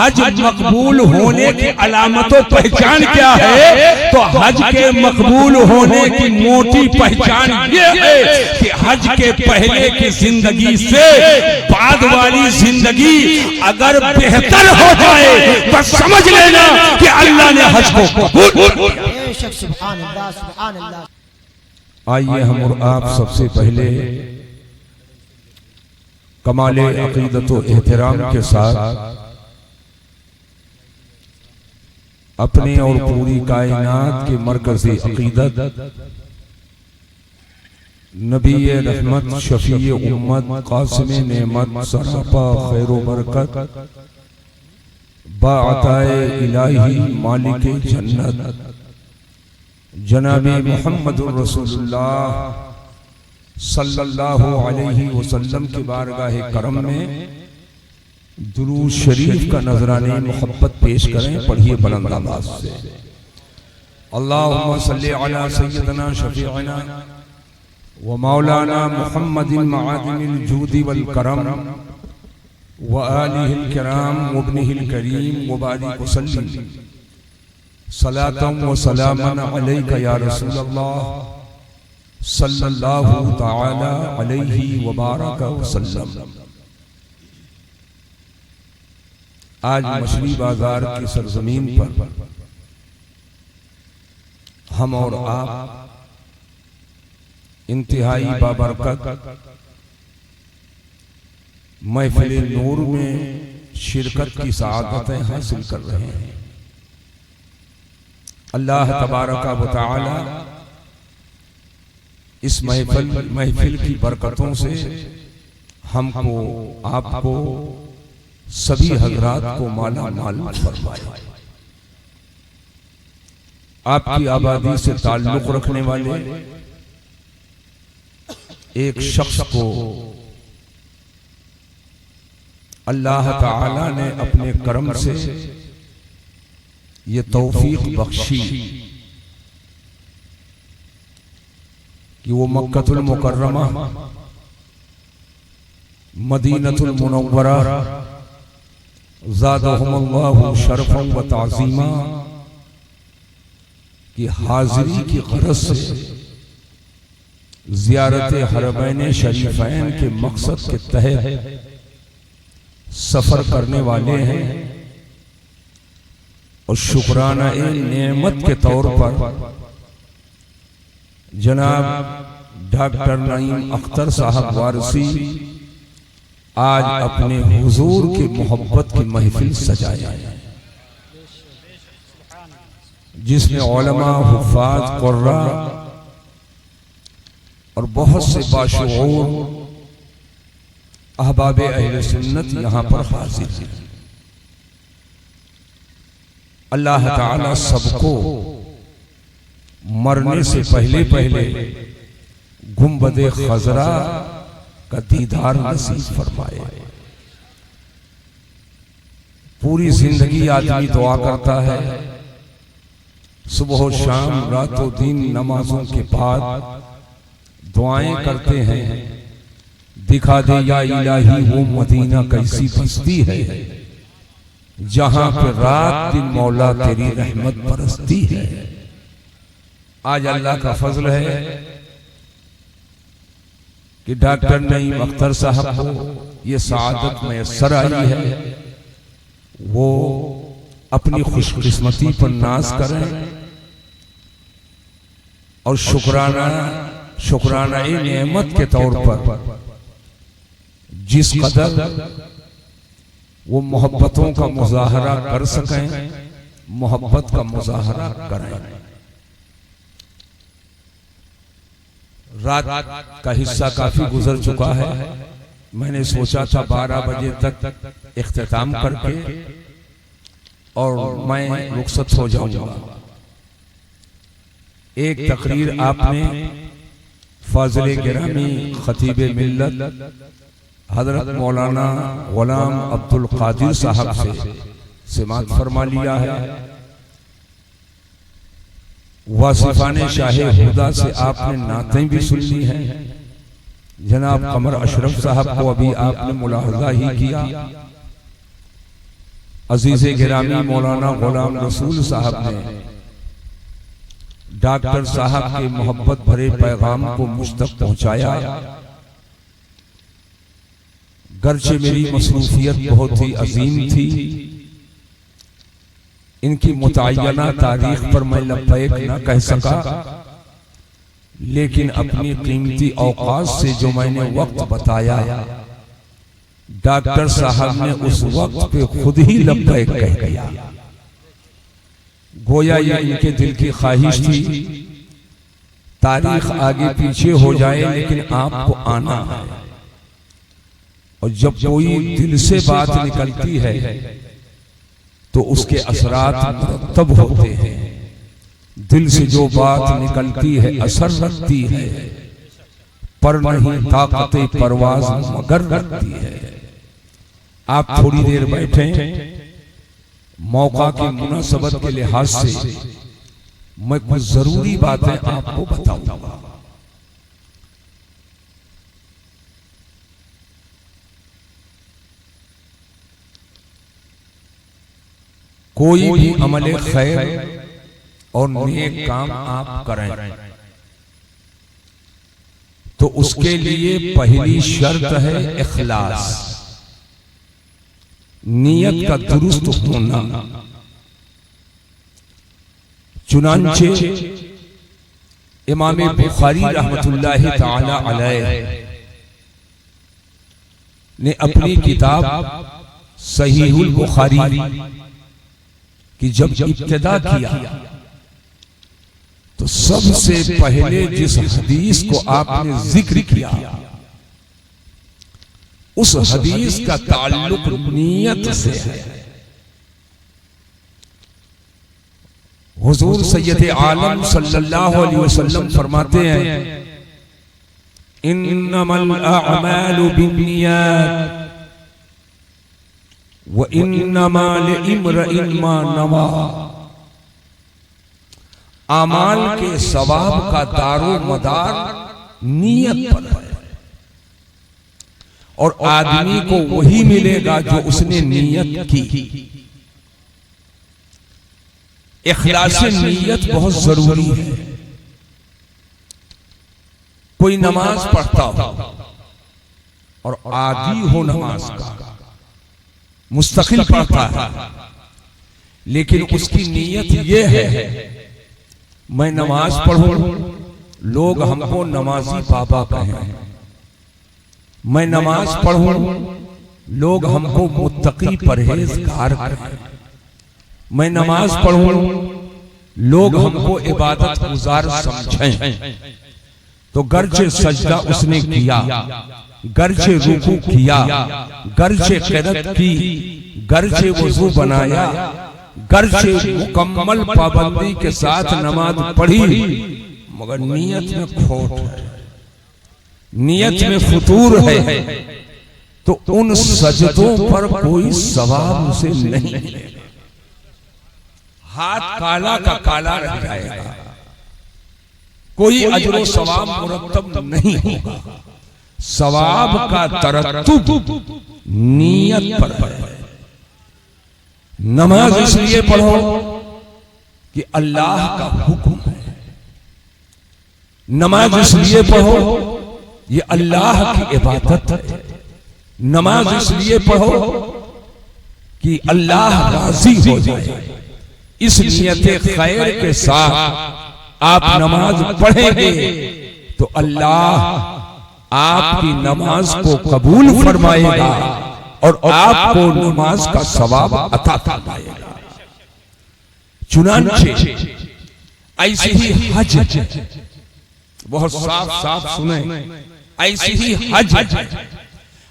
हज मकबूल होने की अलामतों पहचान क्या है? तो हज के मकबूल होने की मोटी पहचान ये है कि हज के पहले की जिंदगी से बाद वाली जिंदगी अगर बेहतर हो जाए तो समझ लेना कि अल्लाह ने हज को कबूल किया। आइए हम और आप सबसे पहले कमाले अकीदत व एहतराम के साथ अपने और पूरी कायनात के मरकज़ी अकीदत नबी रहमत शफी उम्मत कासिम नेमत सरापा खैर बरकत बाअताए इलाही मालिक जन्नत जनाबे मुहम्मदुर रसूलुल्लाह सल्लल्लाहु अलैहि वसल्लम की बारगाह करम में दुरूद शरीफ का नजराने मोहब्बत पेश करें। पढ़िए बुलंद आवाज से। अल्लाहुम्मा सल्ली अला सय्यदना शफीअना व मौलाना मुहम्मदिन मआदिनिल जूदी वल करम व आलिहिल किराम व इब्निहिल करीम व बारिक वसल्लिम सलातम व सलामन अलैका या रसूलल्लाह सल्लल्लाहु तआला अलैहि व बारक वसल्लम। आज मछली बाजार की सरजमीन पर हम और आप इंतहाई बाबरकत महफिल नूर में शिरकत की सआदतें हासिल कर रहे हैं। अल्लाह तबारक व तआला इस महफिल की बरकतों से हमको आपको सभी हजरात को माला माल फरमाए। आपकी आबादी से ताल्लुक रखने वाले एक शख्स को अल्लाह ताला ने अपने करम से ये तौफीक बख्शी कि वो मक्कतुल मुकर्रमा मदीनतुल मुनव्वरा ज़ादहुमुल्लाहु शरफ़न व ताज़ीमा की हाजिरी की ग़रज़ से ज़ियारत हरमैन शरीफ़ैन के मकसद के तहत सफ़र करने वाले हैं और शुक्राना नेमत के तौर पर जनाब डॉक्टर नईम अख्तर साहब वारसी आज अपने हुजूर की मोहब्बत की महफिल सजाया, जिसमें उलमा, हुफ़ाज़, क़ुर्रा और बहुत से बाशऊर अहबाब अहले सुन्नत यहाँ पर हाजिर हैं। अल्लाह ताला सबको मरने से पहले पहले गुंबदे खजरा का दीदार नसीब फरमाए। पूरी जिंदगी आदमी दुआ करता है, सुबह शाम रातों दिन नमाजों के बाद दुआएं करते हैं, दिखा दे या इलाही वो मदीना कैसी बस्ती है जहां पे रात दिन मौला तेरी रहमत बरसती है। आज अल्लाह का फजल है कि डॉक्टर नईम अख्तर साहब को ये सआदत मैसर आई है, वो अपनी खुशकिस्मती पर नाज करें और शुक्राना नेमत के तौर पर जिस कदर वो मोहब्बतों का मुजाहरा कर सकें, मोहब्बत का मुजाहरा करें। रात का हिस्सा काफी गुजर चुका है। मैंने सोचा था 12 बजे तक इख्तिताम करके और मैं रुखसत हो जाऊंगा। एक तकरीर आपने फाज़िल गिरामी खतीब मिल्लत हजरत मौलाना गुलाम अब्दुल कादिर साहब से समाअत फरमा लिया है। वासिफाने शाहे हुदा से आपने नातें भी सुन ली हैं। जनाब कमर अशरफ साहब को अभी आपने मुलाहजा ही किया। अजीज गिरामी मौलाना गुलाम रसूल साहब ने डॉक्टर साहब के मोहब्बत भरे पैगाम को मुझ तक पहुंचाया। गर्चे मेरी मसरूफियत बहुत ही अजीम थी, इनकी मुतय्यना तारीख पर मैं लब्बैक न कह सका, लेकिन अपनी कीमती औकात से जो मैंने वक्त बताया, डॉक्टर साहब ने उस वक्त पे खुद ही लब्बैक कह दिया। गोया ये इनके दिल की ख्वाहिश थी, तारीख आगे पीछे हो जाए लेकिन आपको आना है। और जब कोई दिल से बात निकलती है तो उसके असरात मुरत्तब होते हैं। दिल से जो बात निकलती है असर रखती है, पर नहीं ताकते परवाज मगर रखती है। आप थोड़ी देर बैठे, मौका की मुनासबत के लिहाज से मैं कुछ जरूरी बातें आपको बताऊंगा। कोई भी अमले खैर और नेक काम आप करें तो उसके लिए पहली शर्त है इखलास, नियत का दुरुस्त होना। चुनांचे इमाम बुखारी रहमतुल्लाहि ताला अलैह ने अपनी किताब सहीहुल बुखारी कि जब इब्तिदा किया तो सबसे पहले जिस हदीस को आपने जिक्र किया उस हदीस का ताल्लुक नियत से है। हुजूर सैयद आलम सल्लल्लाहु अलैहि वसल्लम फरमाते हैं, इन्नमल अअमालु बिन्नियात व इन्नमा लिइम्रिइन मा नवा। आमाल के सवाब का दारो मदार नियत पर है और आदमी को वही मिलेगा जो उसने नियत की। इखलास नियत बहुत जरूरी है। कोई नमाज पढ़ता हो और आदी हो नमाज का, मुस्तकिल पढ़ता है, लेकिन उसकी नीयत यह है मैं नमाज पढ़ूं, लोग हमको नमाजी बाबा कहें, मैं नमाज पढ़ूं, लोग हमको मुत्तकी परहेजगार कहें, मैं नमाज पढ़ूं, लोग हमको इबादत गुजार समझें। तो गर्चे सजदा उसने किया, गर्चे रुकू किया, गर्चे क़िरात की, गर्चे वज़ू बनाया, गर्चे मुकम्मल पाबंदी के साथ नमाज पढ़ी, मगर नियत में खोट है, नियत में फुतूर है, तो उन सजदों पर कोई सवाब उसे नहीं मिलेगा। हाथ काला का काला रह जाएगा, कोई अजर सवाब मुरत्तब नहीं होगा। सवाब का तरत्तुब नियत पर है। नमाज इसलिए पढ़ो कि अल्लाह का हुक्म है, नमाज इसलिए पढ़ो ये अल्लाह की इबादत है, नमाज इसलिए पढ़ो कि अल्लाह राजी हो जाए। इस नियत खैर के साथ आप नमाज पढ़ेंगे तो अल्लाह आपकी नमाज को कबूल फरमाएगा और आपको नमाज का सवाब अता फरमाएगा। चुनांचे ऐसे ही हज, बहुत साफ साफ सुने, ऐसे ही हज,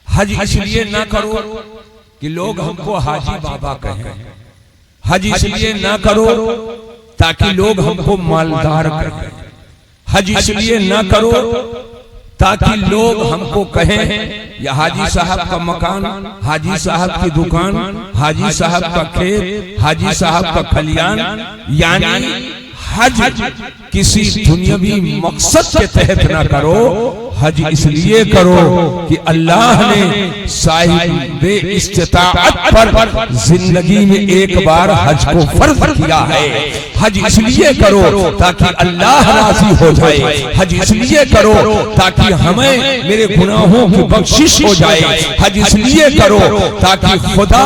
हज इसलिए ना करो कि लोग हमको हाजी बाबा कहें, हज इसलिए ना करो ताकि लोग हमको मालदार कहें, हज इसलिए ना करो ताकि लोग हमको कहें या हाजी साहब का मकान, हाजी साहब की दुकान, हाजी साहब का खेत, हाजी साहब का खलियान। यानी हज किसी दुनियावी मकसद के तहत ना करो, हज इसलिए करो कि अल्लाह ने साहिब इस्तिताअत पर जिंदगी में एक बार हज को फर्ज किया है। हज इसलिए करो ताकि अल्लाह राजी हो जाए। हज इसलिए करो ताकि हमें मेरे गुनाहों की बख्शिश हो जाए। हज इसलिए करो ताकि खुदा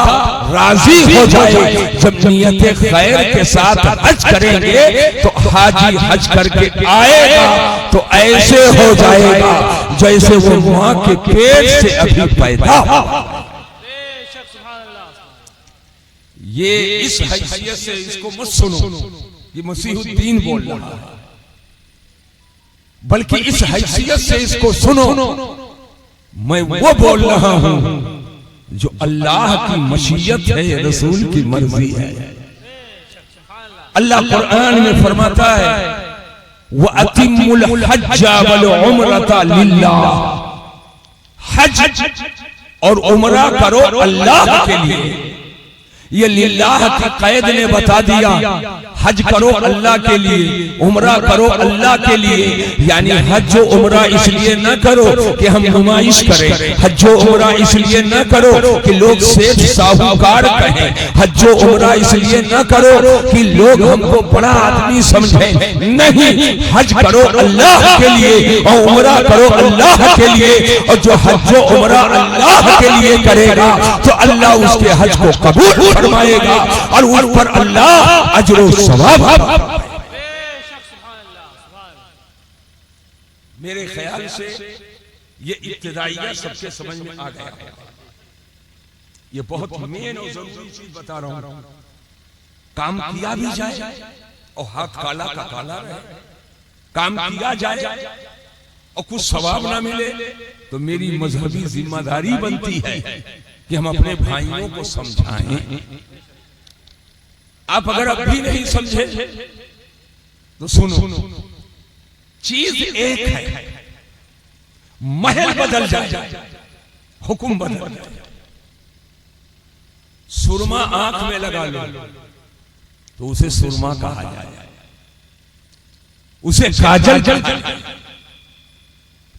राजी हो जाए। जब नियत खैर के साथ हज करेंगे तो हाजी हज करके आएगा तो ऐसे हो जाएगा जैसे वो मां के पेट से अभी पैदा हुआ। ये इस हैसियत से इसको मत सुनो ये मसीहुद्दीन बोल रहा है, बल्कि इस हैसियत से इसको सुनो मैं वो बोल रहा हूं जो अल्लाह की मशीयत है, रसूल की मर्जी है। अल्लाह कुरान में फरमाता है व अतिमुल हज्ज वल उम्रता लिल्लाह, हज और उम्रा करो अल्लाह के लिए। ये लिल्लाह की कैद ने बता दिया, हज करो अल्लाह के लिए, उम्रा करो अल्लाह के लिए। यानी हज उम्रा इसलिए न करो कि हम नुमाइश करें, हज उम्रा इसलिए न करो कि लोग सेठ साहूकार कहें, हज उम्रा इसलिए न करो कि लोग हमको बड़ा आदमी समझें। नहीं, हज करो अल्लाह के लिए और उम्रा करो अल्लाह के लिए। और जो हज उम्रा अल्लाह के लिए करेगा तो अल्लाह उसके हज को कबूल फरमाएगा और उन पर अल्लाह अजर सवाब। मेरे ख्याल से ये इब्तिदाइया सबके समझ में आ गया। ये बहुत मेन और जरूरी चीज बता रहा हूं। काम किया भी जाए और हाथ काला का काला रहे, काम किया जाए और कुछ सवाब ना मिले तो मेरी मजहबी जिम्मेदारी बनती है कि हम अपने भाइयों को समझाएं। आप अगर अब भी नहीं समझे तो सुनो, चीज एक है, महल बदल जाए, हुक्म बदल जाए। सुरमा आंख में लगा लो तो उसे सुरमा कहा जाए, उसे काजल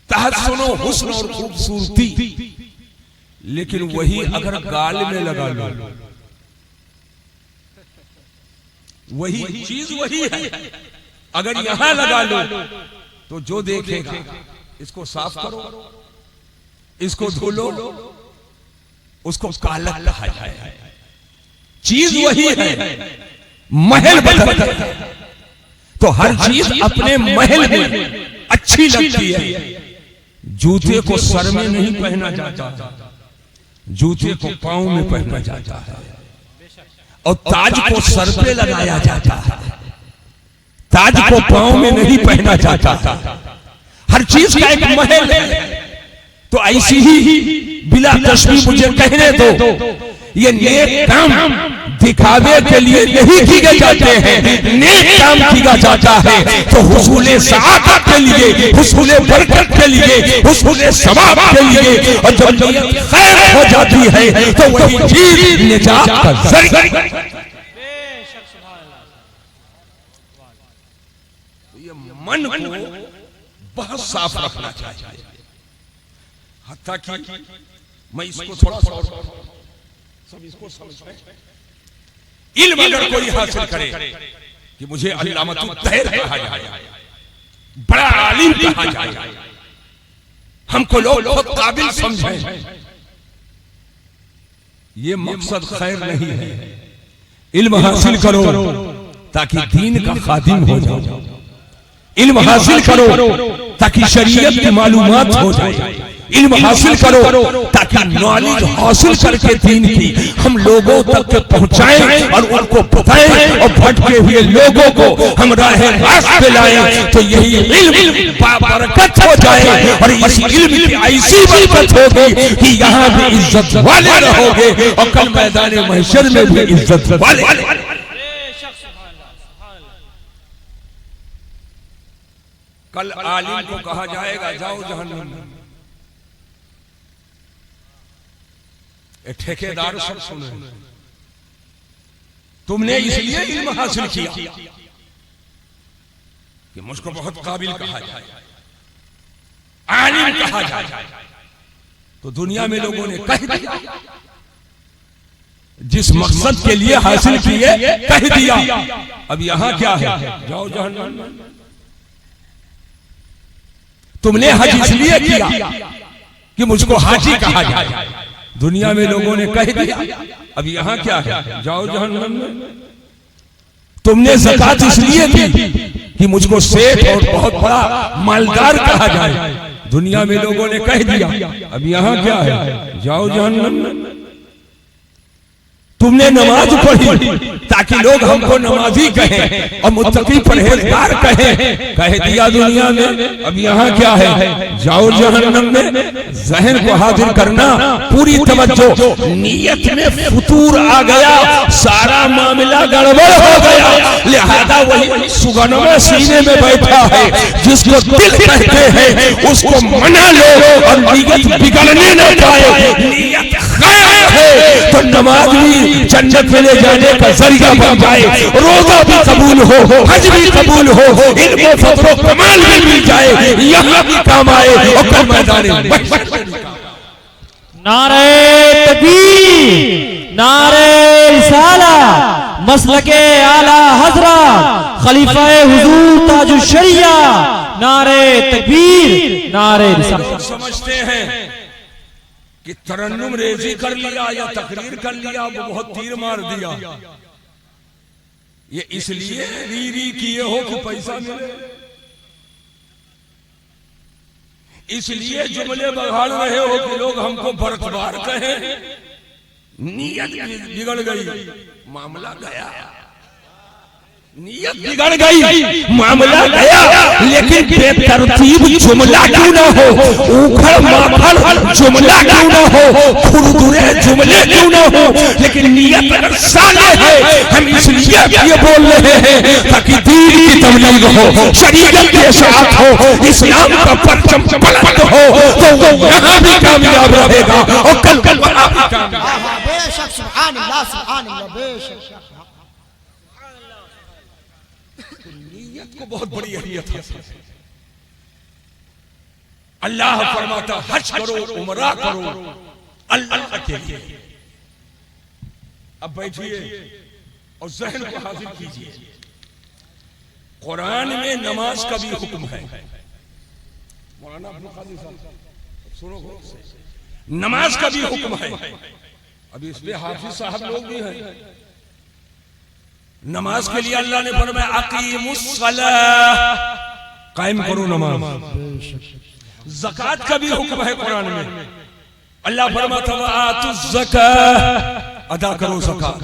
तहस्सुनो हुस्न और खूबसूरती। लेकिन वही अगर गाल में लगा लो, वही चीज वही है, अगर यहां लगा लो तो जो देखेगा इसको साफ करो, इसको धो लो, उसको काला कहा जाए। चीज वही है, महल बदल है। तो हर चीज अपने महल में अच्छी लगती है। जूते को सर में नहीं पहना जाता, जूते को पांव में पहना जाता है और ताज को सर पे लगाया जाता है, ताज को पांव में नहीं पहना जाता। हर चीज का एक महल है। तो ऐसी ही बिला तशबीह मुझे कहने दो, ये नेक काम दिखावे के लिए नहीं किए जाते हैं, नेक काम किया जाता है तो हुसूले सआदत के लिए, हुसूले बरकत के लिए, हुसूले सवाब के लिए। और जब नियत खैर हो जाती है तो वही चीज निजात का जरिया। ये मन को बहुत साफ रखना चाहिए। हत्ता कि मैं इसको थोड़ा सा सब इसको समझ, इल्म अगर कोई हासिल करे कि मुझे अल्लामतुल तहर कहा जाए, बड़ा आलिम कहा जाए, हमको लोग बहुत काबिल समझें, ये मकसद खैर नहीं है। इल्म हासिल करो ताकि दीन का खादिम हो जाओ, इल्म हासिल करो ताकि शरीयत की मालूमात हो जाए, इल्म हासिल करो ताकि नॉलेज हासिल करके दीन की हम लोगों तक पहुंचाएं और उनको बताएं और भटके हुए लोगों को हम राह रास्त पे लाएं। तो यही इल्म बरकत हो जाए और इस इल्म की ऐसी बरकत होगी कि यहाँ भी इज्जत वाले रहोगे और कल मैदान महशर में भी इज्जत वाले। कल आलिम को कहा जाएगा जाओ जहन्नम में, ठेकेदार सब सुने, तुमने इसलिए इल्म हासिल किया कि मुझको बहुत काबिल कहा जाए। आलिम कहा जाए, तो दुनिया में लोगों ने कह दिया, जिस मकसद के लिए हासिल किए कह दिया। अब यहां क्या है, जाओ जहन्नम। तुमने हज इसलिए किया कि मुझको हाजी कहा जाए, दुनिया में लोगों ने कह दिया। अब यहां क्या है, जाओ जहन्नम में। तुमने ज़कात इसलिए दी कि मुझको सेठ और बहुत बड़ा मालदार कहा जाए, दुनिया में लोगों ने कह दिया। अब यहां क्या है, जाओ जहन्नम में। तुमने नमाज पढ़ी ताकि लोग हमको नमाजी कहें और मुत्तकी परहेजगार कहें, कह दिया दुनिया में। अब यहाँ क्या है, जाओ जहन्नम में। ज़हन को हाजिर करना, पूरी तवज्जो। नीयत में फुतूर आ गया, सारा मामला गड़बड़ हो गया। लिहाजा वही सुगनमा सीने में बैठा है, जिसको दिल कहते हैं उसको मना लो और नीयत बिगड़ने न पाए। नीयत खैर है तो नमाज भी जन्नत में ले जाने का जरिया बन जाए, रोजा भी कबूल हो, हज भी कबूल हो, इल्म फजल कमाल भी मिल जाए, यहाँ भी काम आए और कल मैदान में। नारे तकबीर, नारे रिसालत, मसलके आला हजरत खलीफाए हुजूर ताजुश शरिया, नारे तकबीर, नारे रिसालत। समझते हैं कि तरन्नुम रेजी कर लिया या तकरीर कर लिया, वो बहुत तीर मार दिया। ये इसलिए री किए हो कि पैसा मिले, इसलिए जुमले बगाड़ रहे हो कि लोग हमको बरकबार कहें। नीयत बिगड़ गई, मामला गया। नीयत बिगड़ गई, मामला गया। लेकिन बेतरतीब जुमला क्यों ना हो, उखड़ माखड़ जुमला क्यों ना हो, खुरदुरे जुमले क्यों ना हो, लेकिन नीयत अगर साले है। हम इसलिए ये बोल रहे हैं ताकि दीन की तबलीग हो, शरीयत के साथ हो, इस्लाम का परचम बुलंद हो, तो वो यहाँ भी कामयाब रहेगा और कल वहाँ भी कामयाब। बेशक, सुभान अल्लाह, सुभान अल्लाह, बेशक। को बहुत बड़ी अहमियत है। अल्लाह फरमाता हज करो, उमरा करो अल्लाह के लिए। अब बैठिए और ज़हन को हाजिर कीजिए। कुरान में नमाज का भी हुक्म है। मौलाना अब्दुल कादिर साहब सुनो, नमाज का भी हुक्म है। अभी इसमें हाफिज साहब लोग भी हैं। नमाज के लिए अल्लाह ने फरमाया अकीमुस्सलाह, कायम करो नमाज। ज़कात का भी हुक्म है कुरान में। अल्लाह फरमाता व आतुज़्ज़काह, अदा करो ज़कात।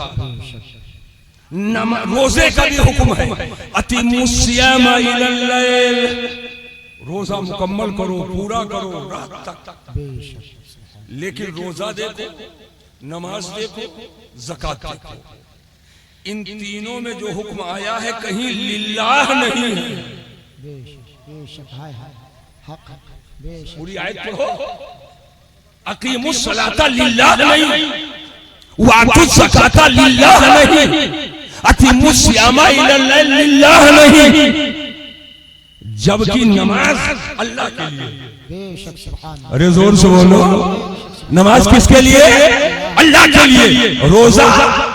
रोजे का भी हुक्म है अतिमुस्सियामा इलल लैल, रोजा मुकम्मल करो, पूरा करो रात तक। लेकिन रोजा देखो, नमाज देखो, ज़कात देखो, इन तीनों में जो हुक्म आया है कहीं लिल्लाह नहीं है। पूरी आयत पढ़ो, अकीमुस्सलाता लिल्लाह नहीं, वातुज़्ज़काता लिल्लाह नहीं, अतिमुस्सियामा इलल लैल लिल्लाह नहीं, जबकि नमाज अल्लाह के लिए। अरे जोर से बोलो, नमाज किसके लिए? अल्लाह के लिए। रोजा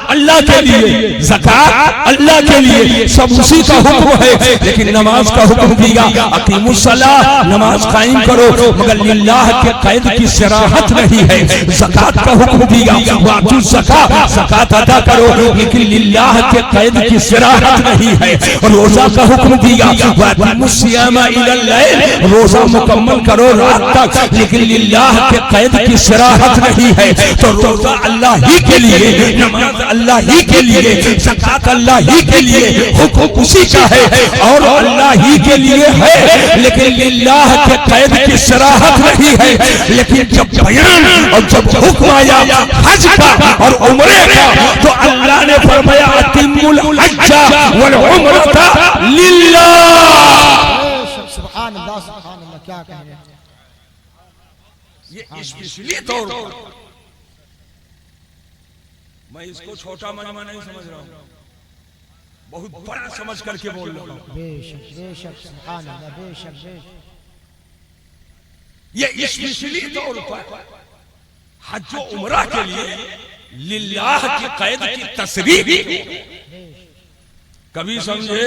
अल्लाह के लिए, ज़कात अल्लाह के लिए, सब उसी का हुक्म है। लेकिन नमाज का हुक्म दिया अकीमुस्सलाह, नमाज कायम करो, मगर लिल्लाह के कैद की सराहत नहीं है। ज़कात का हुक्म दिया वातुज़्ज़काह, ज़कात अदा करो, लेकिन लिल्लाह के कैद की सराहत नहीं है। रोजा का हुक्म दिया वातिमुस्सियामा इलल लैल, रोजा मुकम्मल करो रात तक, लेकिन लिल्लाह के कैद की सराहत नहीं है। तो रोजा अल्लाह ही के लिए, नमाज अल्लाह ही के लिए, ज़कात अल्लाह ही के लिए, हुक्म उसी का है और अल्लाह ही के लिए है। लेकिन लिल्लाह के कैद की सराहत नहीं है। लेकिन जब बयान और जब हुक्म आया हज का और उम्रे का, तो अल्लाह ने फरमाया अतिमुल हज्जा वल उम्रता लिल्लाह। सुभान अल्लाह, सुभान अल्लाह, क्या कहें। ये स्पेशली तौर पर मैं इसको छोटा मनमा नहीं समझ रहा हूँ, बहुत बड़ा समझ करके बोल रहा हूँ। बेशक बेशक, सुभान अल्लाह, बेशक बेशक। ये स्पेशली तौर पर हज व उमरा के लिए लिल्लाह की कैद की तस्रीह कभी समझे।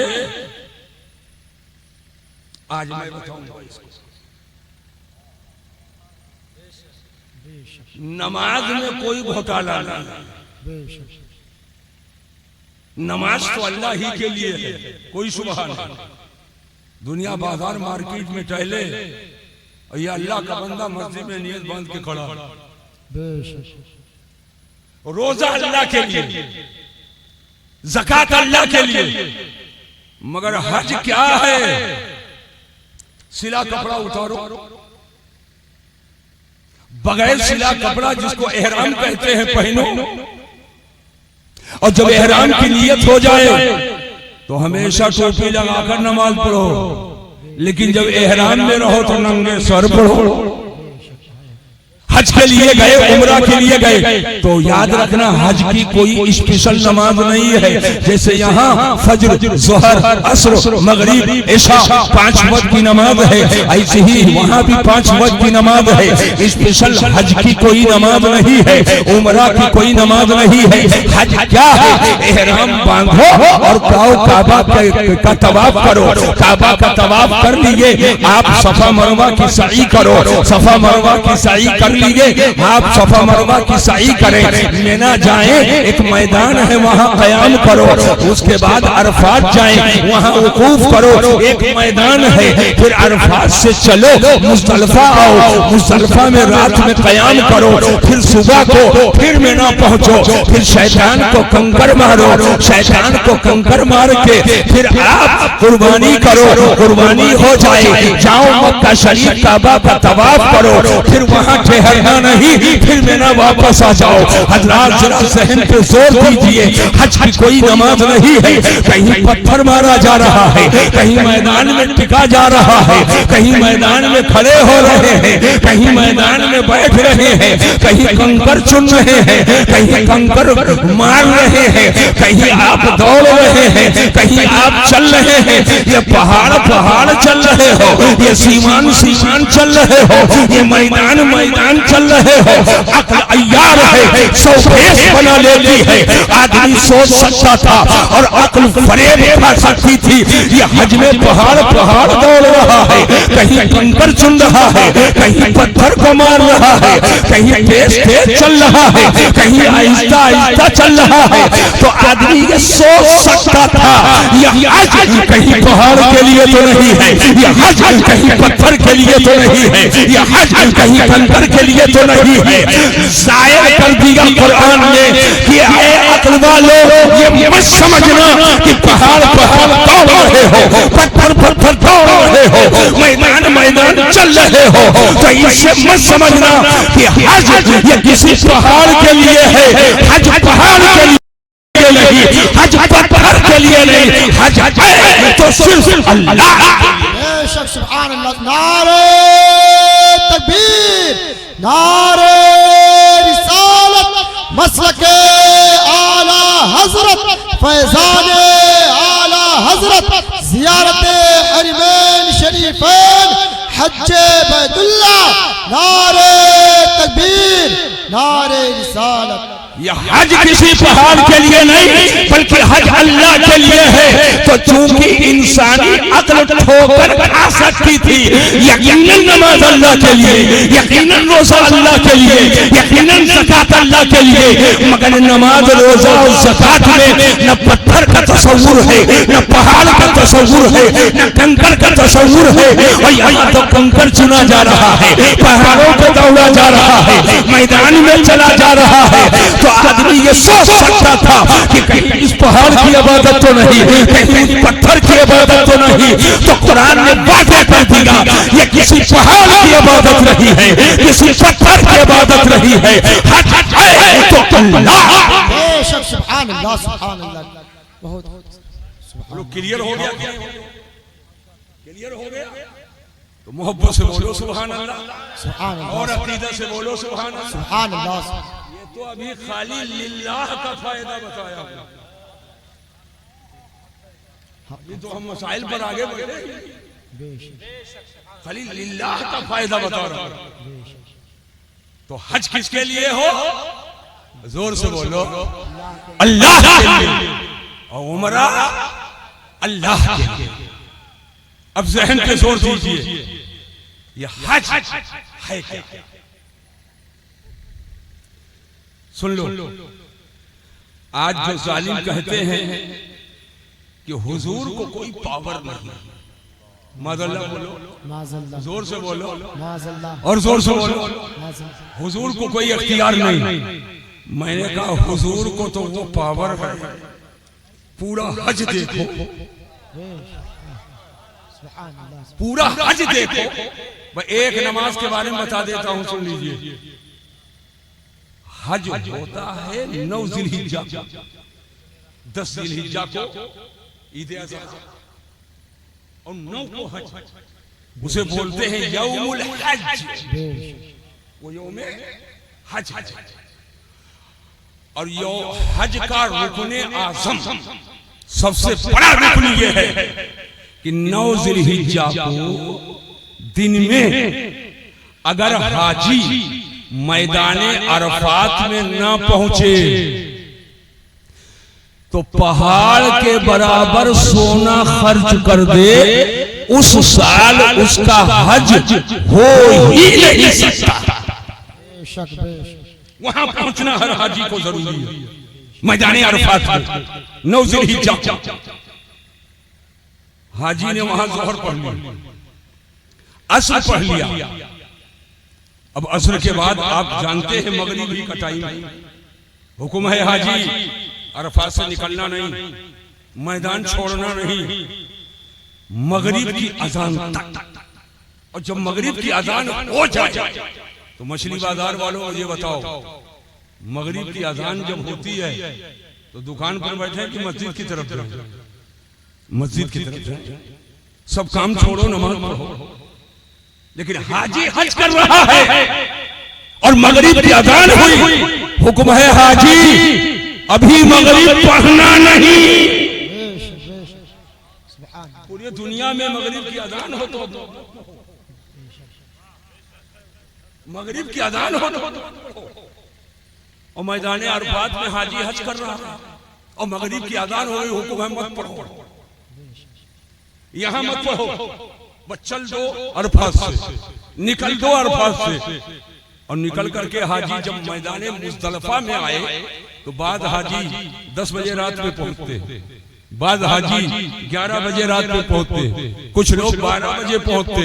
आज मैं बताऊंगा इसको। नमाज में कोई घोटाला नहीं, नमाज तो अल्लाह ही के लिए है, कोई सुबह नहीं। दुनिया बाजार मार्केट में टहले और ये अल्लाह का बंदा मस्जिद में नियत बांध के खड़ा, रोजा अल्लाह के लिए, ज़कात अल्लाह के लिए, मगर हज क्या है? सिला कपड़ा उतारो, बगैर सिला कपड़ा जिसको एहराम कहते हैं पहनो, और जब एहराम की नियत हो जाए तो हमेशा टोपी लगाकर नमाज पढ़ो, लेकिन जब एहराम में रहो तो नंगे सर पढ़ो। हज के लिए गए, उम्रा के लिए गए, तो याद रखना हज की कोई स्पेशल नमाज नहीं है। जैसे यहाँ फज्र, ज़ोहर, असर, मगरिब, इशा 5 वक्त की नमाज है, ऐसे ही वहाँ भी 5 वक्त की नमाज है। स्पेशल हज की कोई नमाज नहीं है, उम्रा की कोई नमाज नहीं है। हज क्या है? एहराम बांधो और काबा का तवाफ करो। काबा का तवाफ कर लिए, आप सफा मरवा की सई करो, सफा मरवा की सई कर लीजिए, आप सफा मरवा की सई करें, मिना जाएं, एक मैदान है वहाँ क़याम करो, उसके बाद अरफात जाएं, वहाँ वकूफ करो, एक मैदान है, फिर अरफात से चलो मुज़दलिफा आओ, मुज़दलिफा में रात में क़याम करो, फिर सुबह को फिर मिना पहुँचो, फिर शैतान को कंकर मारो, शैतान को कंकर मार के फिर आप कुर्बानी करो, कुर्बानी हो जाए, जाओ मक्का शरीफ काबा का तवाफ करो, फिर वहाँ ठहरना नहीं, फिर मेरा वापस आ जाओ। हजरात जरा ज़हन पे जोर दीजिए, हज की कोई नमाज नहीं है। कहीं पत्थर मारा जा रहा है, कहीं मैदान में टिका जा रहा है, कहीं मैदान में खड़े हो रहे हैं, कहीं मैदान में बैठ रहे हैं, कहीं कंकर चुन रहे हैं, कहीं कंकर मार रहे हैं, कहीं आप दौड़ रहे हैं, कहीं आप चल रहे हैं। ये पहाड़ पहाड़ चल रहे हो, ये सीमान सीमान चल रहे हो, ये मैदान मैदान चल रहे हो। अक्ल अय्यार है, सौ भेष बना लेती है। आदमी सोच सकता था और अक्ल फरेब खा सकती थी। ये हज में पहाड़ पहाड़ दौड़ रहा है, कहीं कंकर चुन रहा है, कहीं पत्थर को मार रहा है, कहीं तेज तेज चल रहा है, कहीं आहिस्ता आहिस्ता चल रहा है। तो आदमी ये सोच सकता था यह हज कहीं पहाड़ के लिए तो नहीं है, यह हज कहीं पत्थर के लिए तो नहीं है, यह हज कहीं कंकर के लिए तो नहीं है। जाहिर कर दिया कुरान ने कि ऐ अक्ल वालों, ये मत समझना कि पहाड़ पहाड़ दौड़ रहे हो, पत्थर पत्थर दौड़ रहे हो, मैदान मैदान चल रहे हो, तो इससे मत समझना कि हज ये किसी पहाड़ के लिए है। हज पहाड़ के लिए नहीं, हज पत्थर के लिए नहीं, हज तो सिर्फ अल्लाह। सुभान अल्लाह। नारे तकबीर, नारे रिसालत, मसलके आला हजरत, फैजाने आला हजरत, ज़ियारते हरमैन शरीफैन, हज्जे बैतुल्लाह। नारे तकबीर, नारे रिसालत। यह हज किसी पहाड़ के लिए नहीं बल्कि हज अल्लाह के लिए है। तो चूंकि इंसानी अक्ल ठोकर खा सकती थी, यकीनन नमाज अल्लाह के लिए, यकीनन रोजा अल्लाह के लिए, यकीनन ज़कात अल्लाह के लिए, मगर नमाज रोजा और ज़कात में न पत्थर का तस्वुर है, न पहाड़ का तस्वुर है, न कंकर का तस्वुर है। और यहाँ तो कंकर चुना जा रहा है, पहाड़ों को दौड़ा जा रहा है, मैदान में चला जा रहा है। तो आदमी ये सोच सकता था कि कहीं इस पहाड़ की इबादत तो नहीं, कहीं इस पत्थर की इबादत तो नहीं। तो कुरान ने वादा कर दिया ये किसी पहाड़ की इबादत नहीं है, किसी पत्थर की इबादत नहीं है, हज है तो अल्लाह। बेशक सुभान अल्लाह, सुभान अल्लाह। बहुत क्लियर हो गया, क्लियर हो गया। तो मोहब्बत से बोलो सुभान अल्लाह, सुभान अल्लाह, और अकीदत से बोलो सुभान अल्लाह। सुभान अल्लाह। तो अभी खाली लिल्लाह का फायदा बताया, अभी तो हम मसाइल पर आगे बढ़े। खाली लिल्लाह का फायदा बता रहा हूं। तो हज किसके लिए हो? जोर से बोलो, अल्लाह के लिए। और उमरा अल्लाह के लिए। अब जहन पे जोर दीजिए, ये हज है क्या? सुन लो, आज जो जालिम कहते हैं कि हुजूर को कोई पावर नहीं, माज़अल्लाह बोलो, जोर से बोलो, और जोर से बोलो, हुजूर को कोई इख्तियार नहीं। मैंने कहा हुजूर को तो वो पावर है, पूरा हज देखो, पूरा हज देखो। मैं एक नमाज के बारे में बता देता हूं, सुन लीजिए। हज होता है 9 ज़िलहिज्जा, 10 ज़िलहिज्जा को ईद अज़हा और 9 को हज, उसे बोलते हैं यौमुल हज। वो यौमे हज है। और यो हज का रुकने आज़म, सबसे बड़ा रुकन ये है कि 9 ज़िलहिज्जा को दिन में अगर हाजी मैदाने अरफात में न पहुंचे तो पहाड़ के बराबर सोना खर्च कर दे, उस साल उसका हज हो ही नहीं सकता। वहां पहुंचना हर हाजी को जरूरी है। मैदाने अरफात में 9 ज़िलहिज्जा हाजी ने वहां ज़ोहर पढ़ लिया, असर पढ़ लिया। अब असर के बाद आप जानते हैं मगरिब का टाइम, हुक्म है हाजी अरफात से निकलना नहीं, मैदान छोड़ना नहीं, मगरिब की अजान तक। और जब मगरिब की अजान हो जाए तो मछली बाजार वालों मुझे बताओ, मगरिब की अजान जब होती है तो दुकान पर बैठे कि मस्जिद की तरफ जाए? मस्जिद की तरफ जाए, सब काम छोड़ो, नमाज पढ़ो। लेकिन हाजी हज कर रहा है और मगरिब की अजान हुई, हुक्म है हाजी अभी मगरिब पढ़ना नहीं। पूरी दुनिया में मगरिब की अजान हो तो, मगरिब की अजान हो तो, और मैदान अरफात में हाजी हज कर रहा है और मगरिब की अजान हो गई, हुक्म है मत पढ़ो, यहां मत पढ़ो, बस चल दो अरफात से, निकल दो अरफात से। और निकल करके हाजी जब मैदान मुज़दलिफा में आए तो बाद हाजी 10 बजे रात में पहुंचते, बाद हाजी 11 बजे रात में पहुंचते, कुछ लोग 12 बजे पहुंचते,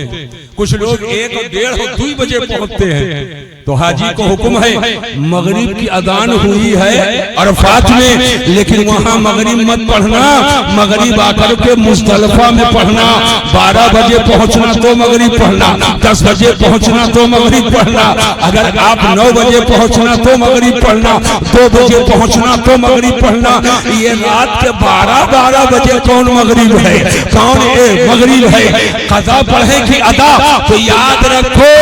कुछ लोग 1 और 1:30 और 2 बजे पहुंचते हैं। तो हाजी को हुक्म है मगरिब की अजान हुई है अरफात में, लेकिन वहां मगरिब मत पढ़ना, मगरिब आकर के मुज़दलिफा में पढ़ना। 12 बजे पहुंचना तो मगरिब पढ़ना, 10 बजे पहुंचना तो मगरिब पढ़ना, अगर आप 9 बजे पहुंचना तो मगरिब पढ़ना, 2 बजे पहुंचना तो मगरिब पढ़ना। ये रात के 12 बजे कौन मगरिब है, कौन मगरिब है? कज़ा पढ़े कि अदा? तो याद रखो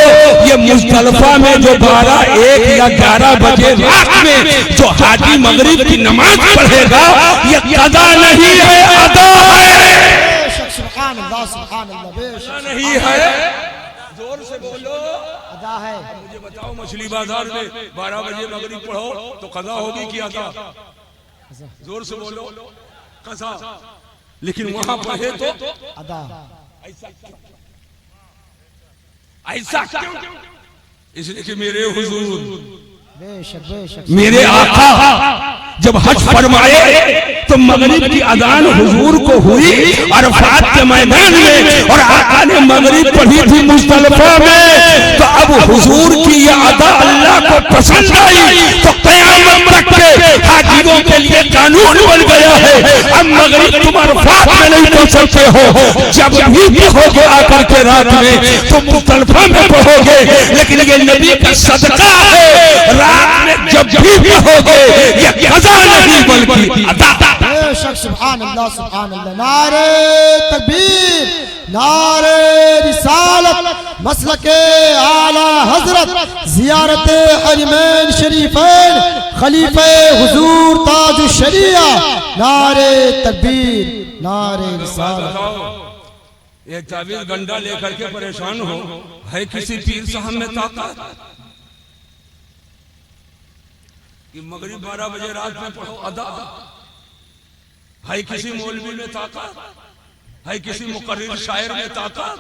ये मुज़दलिफा में जो 12, 1 या 11 बजे रात में जो हाजी मगरिब की नमाज पढ़ेगा, ये कज़ा नहीं है, अदा है। सुभान अल्लाह, सुभान अल्लाह, बेशक नहीं है, जोर से बोलो, अदा है। मुझे बताओ मछली बाजार में 12 बजे मगरिब पढ़ो तो कज़ा होगी कि अदा? जोर से बोलो, कज़ा। लेकिन वहां पढ़े तो अदा। ऐसा क्यों? इसलिए कि मेरे हुजूर, बेशक बेशक, मेरे आका जब हज फरमाए तो मगरिब की अजान हुजूर को हुई अरफात के मैदान में, और आका ने मगरिब पढ़ी थी मुज़दलिफा में। तो अब हुजूर की ये अदा अल्लाह को पसंद आई, तो क़यामत तक के हाजियों के लिए कानून बन गया है, अब मगरिब तुम अरफात में नहीं पढ़ सकते हो, जब भी पढ़ोगे आकर के रात में तो मुज़दलिफा में पढ़ोगे। लेकिन ये नबी का सदका है, रात में जब भी पढ़ोगे ये कज़ा नहीं बल्कि अदा। बेशक सुभान अल्लाह, सुभान अल्लाह। नारे तकबीर, नारे रिसालत, मसलके आला हजरत, ज़ियारते हरमैन शरीफैन, खलीफे हुजूर ताजुश शरिया। नारे तकबीर, नारे रिसालत। एक तावीज गंडा लेकर के परेशान हो, है किसी पीर साहब में ताकत कि मगरिब 12 बजे रात में पढ़ो अदा, है किसी मौलवी में ताकत, है किसी मुकर्रिर शायर में ताकत,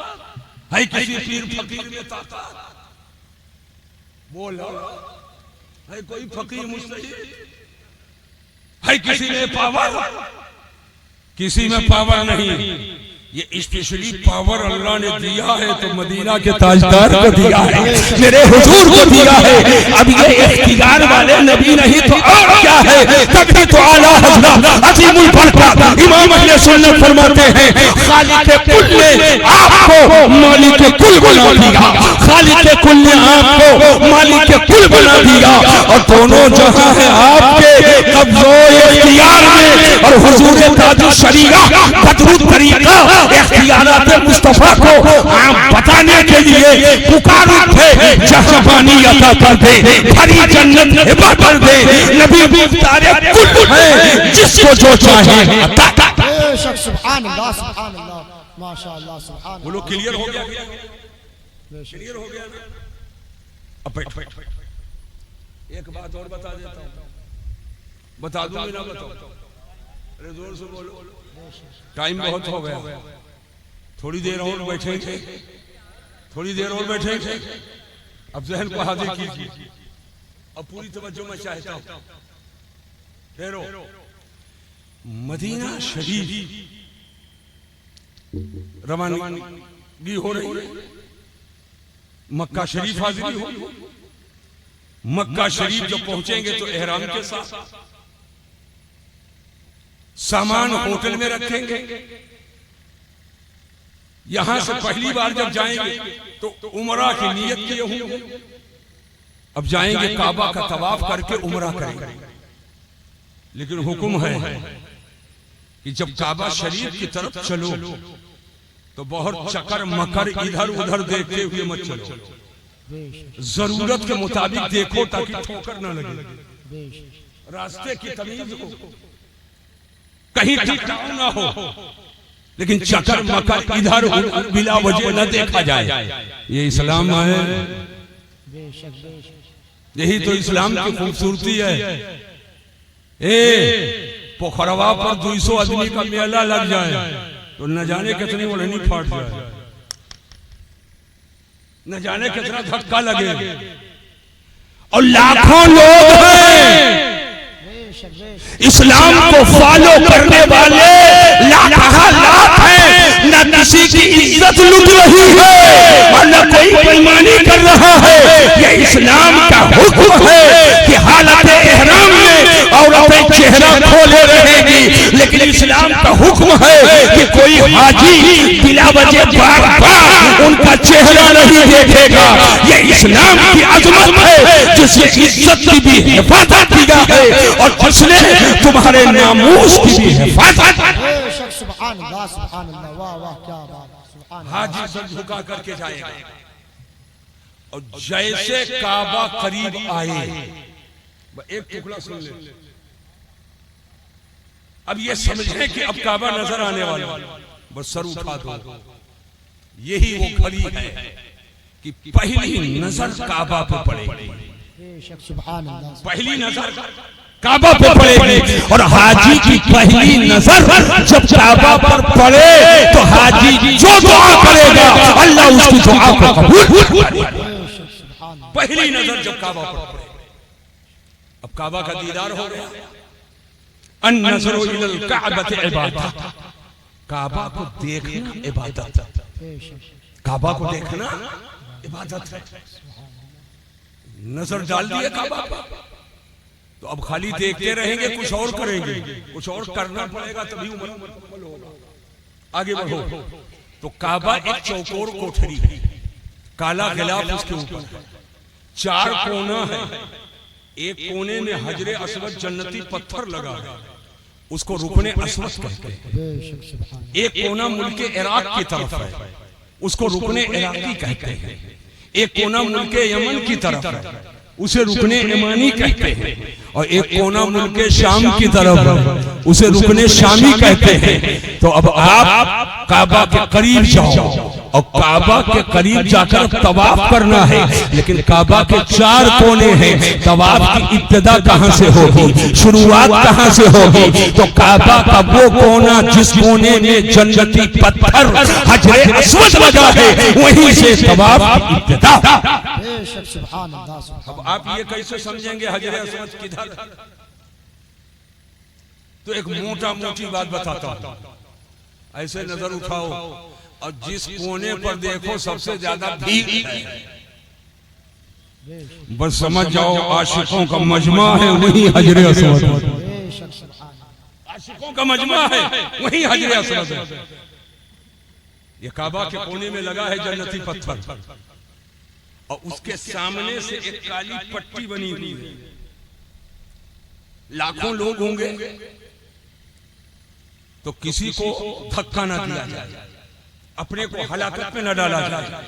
है किसी पीर फकीर में ताकत? बोलो, है कोई फकीर मुस्तहिद? है किसी में पावर? किसी में पावर नहीं। ये स्पेशली पावर अल्लाह ने दिया है तो मदीना के ताजदार को दिया है, मेरे हुजूर को दिया है। अब ये इख्तियार वाले नबी नहीं तो और क्या है? तभी तो आला हज़रत अज़ीमुल बरकत इमाम अहले सुन्नत फरमाते हैं, खालिक़े कुल ने आपको मालिके कुल बना दिया, खालिक़े कुल ने आपको मालिके कुल बना दिया, और दोनों जहां है आपके कब्ज़ो इख्तियार में। और हुजूर ताजुल शरीया बदरुद तरीका इख्तियारात मुस्तफा को आप बताने के लिए पुकारे थे, जहानी अता कर दे, भरी जन्नत हिबा कर दे, नबी तारे कुल है, जिसको जो चाहे अता। बेशक सुभान अल्लाह सुभान अल्लाह माशाअल्लाह सुभान। बोलो क्लियर हो गया? क्लियर हो गया? अब एक बात और बता देता हूँ, बता दूंगी ना बताओ? अरे जोर से बोलो, टाइम बहुत हो गया, थोड़ी देर और बैठेंगे, थोड़ी देर और बैठेंगे। अब जहन को हाजिर कीजिए, अब पूरी तवज्जो मैं चाहता हूं। ठहरो, मदीना शरीफ रवानगी हो रही है, मक्का शरीफ हाजिरी हो। मक्का शरीफ जब पहुंचेंगे तो एहराम के साथ सामान होटल में रखेंगे। यहां से पहली बार जब जाएंगे तो उमरा की नियत किए होंगे। अब जाएंगे काबा का तवाफ करके उमरा करेंगे, लेकिन हुक्म है कि जब काबा शरीफ की तरफ चलो तो बहुत चक्कर मकर इधर उधर देखते हुए मत चलो, जरूरत के मुताबिक देखो ताकि ठोकर ना लगे, रास्ते की तमीज हो, कहीं टकराव ना हो, लेकिन चक्कर मकर इधर उधर बिला वजह न देखा जाए। ये इस्लाम है, यही तो इस्लाम की खूबसूरती है। पोखरवा पर 200 आदमी का मेला लग जाए तो न जाने कितनी ओढ़नी फाट जाए, न जाने कितना धक्का लगे, और लाखों लोग हैं इस्लाम को फॉलो करने वाले, लाख हैं, न किसी की इज्जत लुट रही है और न कोई बेईमानी कर रहा है। ये इस्लाम का हुक्म है कि हालत एहराम में औरतें चेहरा खोले रहेंगी, लेकिन इस्लाम का हुक्म है कि कोई हाजी बिला वजह बार उनका चेहरा नहीं देखेगा। ये इस्लाम की अजमत है जिसने इज्जत की भी हिफाजत किया है और जिसने तुम्हारे नामूस की भी हिफाजत। सुभान अल्लाह सुभान अल्लाह, वाह वाह क्या बात, सुभान। हाजी सर झुका करके जाएगा और जैसे काबा करीब आए, एक टुकड़ा सुन ले, अब ये समझे कि अब काबा नजर आने वाला, बस सर उठा दो। यही वो घड़ी है कि पहली नजर काबा पे पड़ेगी, सुभान अल्लाह, पहली नजर काबा पे पड़ेगी। और हाजी की पहली नजर जब काबा पर पड़े तो हाजी जो दुआ करेगा अल्लाह उसकी दुआ को कबूल करेगा। पहली नजर जब काबा पर पड़े, अब काबा का दीदार हो गया। अन नज़रु इलल काबति इबादत, काबा को देखना इबादत, काबा को देखना इबादत है। नजर डाल दिए काबा पर तो अब खाली देखते रहेंगे, कुछ और करेंगे, कुछ और करना पड़ेगा तभी उम्र मुकम्मल होगा। आगे बढ़ो तो काबा एक चौकोर कोठरी है, काला गिलाफ उसके ऊपर, 4 कोना है। एक कोने में हजरे अस्वद जन्नती पत्थर लगा है, उसको रुकने अस्वद कहते हैं। एक कोना मुल्के इराक की तरफ है, उसको रुकने इराकी कहते हैं। एक कोना मुल्के यमन की तरफ है, उसे रुकने ईमानी कहते हैं। और एक कोना मुल्के शाम की तरफ है, उसे रुकने शामी कहते हैं। तो अब आप काबा के करीब जाओ और काबा के करीब जाकर तवाफ करना है, लेकिन काबा के 4 कोने हैं। तवाफ की इब्तिदा कहां से होगी, शुरुआत कहां से होगी? तो काबा का वो कोना जिस कोने में जन्नती पत्थर हजरे अस्वद लगा है, वहीं से तवाफ की इब्तिदा। अब आप ये कैसे समझेंगे हजरे अस्वद किधर? तो एक मोटा मोटी बात बताता हूं, ऐसे नजर उठाओ और जिस कोने पर देखो सबसे ज्यादा भीड़ है, बस समझ जाओ आशिकों का मजमा है, वही हजरे अस्वद। आशिकों का मजमा है, वही हजरे अस्वद है। ये काबा के कोने में लगा है जन्नती पत्थर, और उसके सामने से एक काली पट्टी बनी हुई है। लाखों लोग होंगे तो किसी को धक्का ना दिया जाए, अपने को हलाकत में न डाला जाए,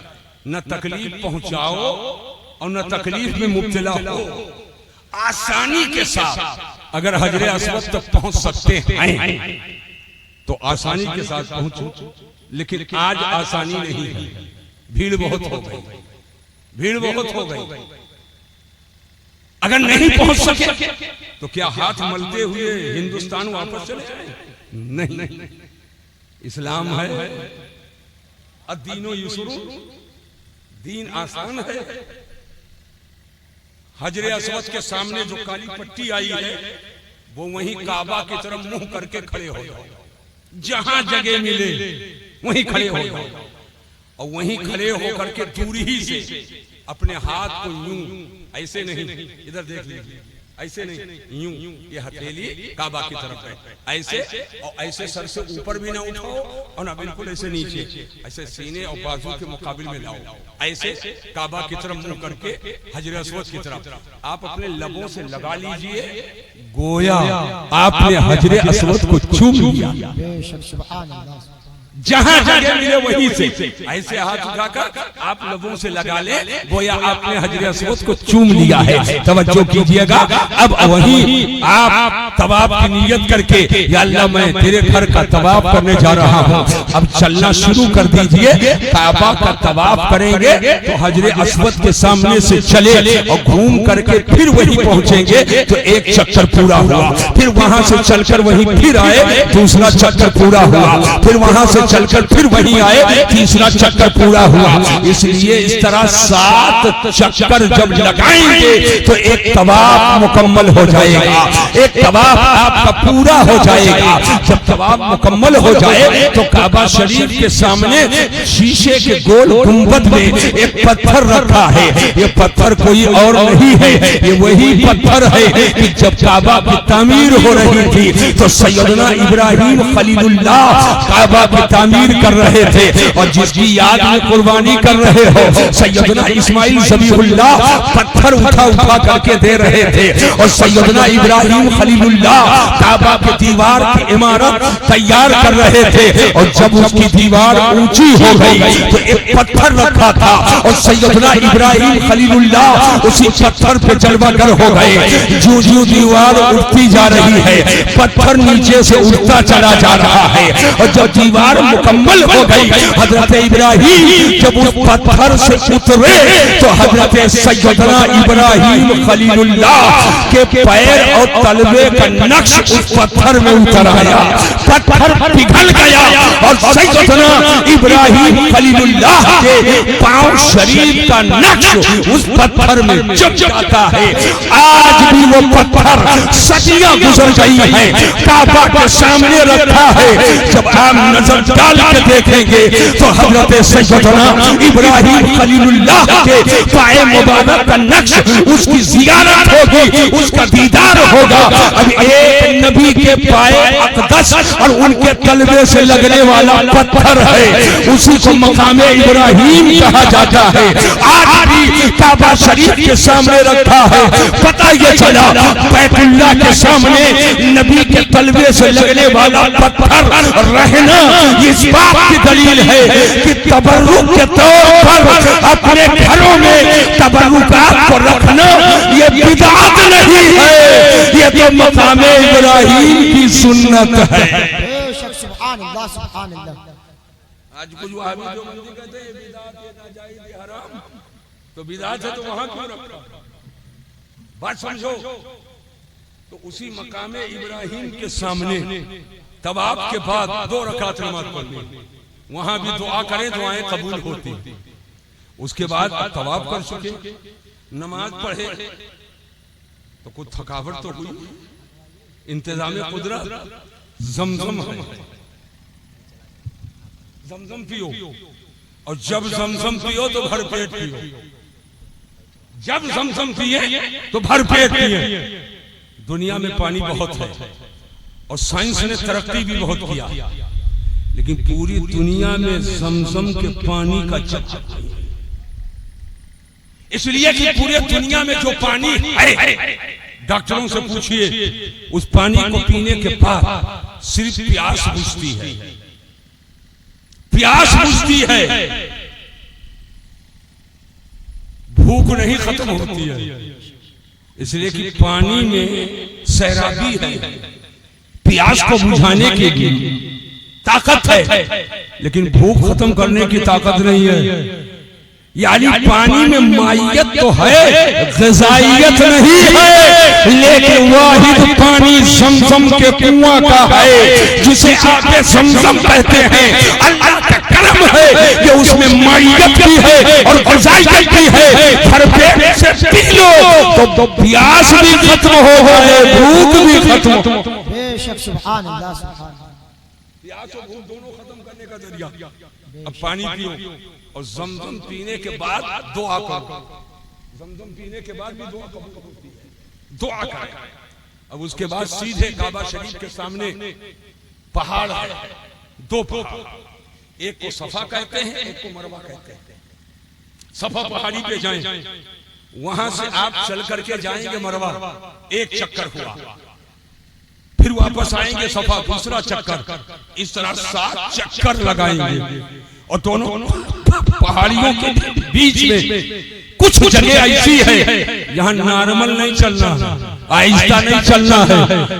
न तकलीफ पहुंचाओ और न तकलीफ में मुब्तला हो। आसानी के साथ अगर हजरे अस्वद तक पहुंच सकते हैं तो आसानी के साथ पहुंचो, लेकिन आज आसानी नहीं है, भीड़ बहुत हो गई, भीड़ बहुत हो गई। अगर नहीं पहुंच सके तो क्या हाथ मलते हुए हिंदुस्तान वापस चले जाए? नहीं, इस्लाम है अदीनो युसरू, दीन आसान है। हजरे अस्वद के सामने जो काली पट्टी आई है वो वहीं काबा की तरफ मुंह करके खड़े हो जाओ, जहां जगह मिले वहीं खड़े हो जाओ, और वहीं खड़े होकर के दूरी ही से अपने हाथ को यूं, ऐसे नहीं, इधर देख लीजिए, ऐसे नहीं, यूं, ये हथेली काबा की तरफ है, ऐसे, और ऐसे सर से ऊपर भी ना उठाओ और ना बिल्कुल ऐसे नीचे, ऐसे सीने और बाजू के मुकाबिल में लाओ, ऐसे काबा की तरफ मुंह करके हजरे अस्वद की तरफ आप अपने लबों से लगा लीजिए, गोया आपने हजरे अस्वद को चूम लिया। जहां जगह मिले वहीं से ऐसे हाथ उठाकर आप लबों से लगा ले, गोया आपने हजरे अस्वद को चूम लिया है। तवज्जो कीजिएगा, अब वहीं आप तवाफ की नियत करके, या अल्लाह मैं तेरे घर का तवाफ करने जा रहा हूं, अब चलना शुरू कर दीजिए। काबा का तवाफ करेंगे तो हजरे अस्वद के सामने से चले और घूम करके फिर वहीं पहुंचेंगे तो एक चक्कर पूरा हुआ, फिर वहां से चलकर वहीं फिर आए, दूसरा चक्कर पूरा हुआ, फिर वहां से चलकर फिर वहीं आए, तीसरा चक्कर पूरा हुआ। इसलिए इस तरह 7 चक्कर जब लगाएंगे तो एक तवाफ मुकम्मल हो जाएगा, एक तवाफ आपका पूरा हो जाएगा। जब तवाफ मुकम्मल हो जाए तो काबा शरीफ के सामने शीशे के गोल गुंबद में एक पत्थर रखा है। ये पत्थर कोई और नहीं है, ये वही पत्थर है कि जब काबा की तामीर हो रही थी तो सैयदना इब्राहिम खलीलुल्लाह काबा की तामीर कर रहे थे, और जिसकी याद में कुर्बानी कर रहे हो सैयदना इस्माइल ज़बीहुल्लाह पत्थर उठा उठा करके दे रहे थे, और सैयदना इब्राहिम खलीलुल्लाह काबा की दीवार की इमारत तैयार कर रहे थे। और जब उसकी दीवार ऊंची हो गई तो एक पत्थर रखा था, और सैयदना इब्राहिम खलीलुल्लाह उसी पत्थर पे जलवागर हो गए। जो जो दीवार उठती जा रही है, पत्थर नीचे से उठता चला जा रहा है, और जब दीवार मुकम्मल हो गई, हजरत इब्राहिम जब उस पत्थर से उतरे तो हजरत सैयदना इब्राहिम खलीलुल्लाह के पैर और तलवे का नक्श उस पत्थर में उतर आया, पत्थर पिघल गया, और सैयदना इब्राहिम खलीलुल्लाह के पांव शरीफ का नक्श उस पत्थर में जम जाता है। आज भी वो पत्थर सदियां गुजर गई है, काबा के सामने रखा है। जब आप नजर डाल के देखेंगे तो हजरत सैयदना इब्राहिम खलीलुल्लाह के पाए मुबारक का नक्श, उसकी जियारत होगी, उसका दीदार होगा। अब एक नबी के पाए अक़दस और उनके तलवे से लगने वाला पत्थर है, उसी को मकामे इब्राहिम कहा जाता है। आज भी काबा शरीफ के सामने रखा है। पता ये चला बैतुल्लाह के सामने नबी के तलवे से लगने वाला पत्थर रहना इस बात की दलील है कि तबर्रुक के तौर पर अपने घरों में तबर्रुकात को रखना ये बिदअत नहीं है, ये तो मकामे इब्राहिम की सुन्नत है। आज कुछ वहाबी जो बंदी कहते हैं बिदात ये नाजायज ये हराम, तो बिदात है तो वहां क्यों रखा? बात समझो। तो उसी मकाम इब्राहिम के सामने तवाफ के बाद 2 रकात नमाज पढ़नी, वहां भी दुआ करें दुआएं कबूल होती। उसके बाद तवाफ कर चुके, नमाज पढ़े तो कुछ थकावट तो हुई, इंतजाम कुदरत जमजम है, जमजम पियो, और जब जमजम पियो तो भर पेट पियो, जब जमजम पिए तो भर पेट पिए। दुनिया में पानी बहुत है और साइंस ने तरक्की भी बहुत किया, लेकिन पूरी दुनिया में जमजम के पानी का चक्कर नहीं है। इसलिए कि पूरी दुनिया में जो पानी है, डॉक्टरों से पूछिए, उस पानी को पीने के बाद सिर्फ प्यास बुझती है, प्यास बुझती है, भूख नहीं खत्म होती है। इसलिए कि पानी में सैराबी है, प्यास को बुझाने के लिए ताकत है, लेकिन भूख खत्म करने की ताकत नहीं है। यानी पानी में माइयत तो है, ग़िज़ाइयत नहीं है, लेकिन वाहिद पानी ज़मज़म के कुआं का है, जिसे आप ज़मज़म कहते हैं। अल्लाह का करम है कि उसमें माइयत भी है और ग़िज़ाइयत भी है। भरपेट से पी लो तो प्यास भी खत्म हो गए, भूख भी खत्म हो। बेशक सुभान अल्लाह सुभान अल्लाह। प्यास और भूख दोनों खत्म करने का जरिया। अब पानी पियो और जमजम पीने के बाद दुआ करो, जमजम पीने के बाद भी दुआ कबूल होती है, दुआ करें। अब उसके बाद सीधे काबा शरीफ के सामने पहाड़ है, 2 पहाड़, एक को सफा कहते हैं, एक को मरवा कहते हैं। सफा पहाड़ी पे जाएं, वहां से आप चल करके जाएंगे मरवा, 1 चक्कर हुआ, फिर वापस आएंगे सफा, दूसरा चक्कर, इस तरह 7 चक्कर लगाएंगे। और दोनों पहाड़ियों के बीच में कुछ जगह ऐसी है यहाँ नॉर्मल नहीं चलना, आहिस्ता नहीं चलना है,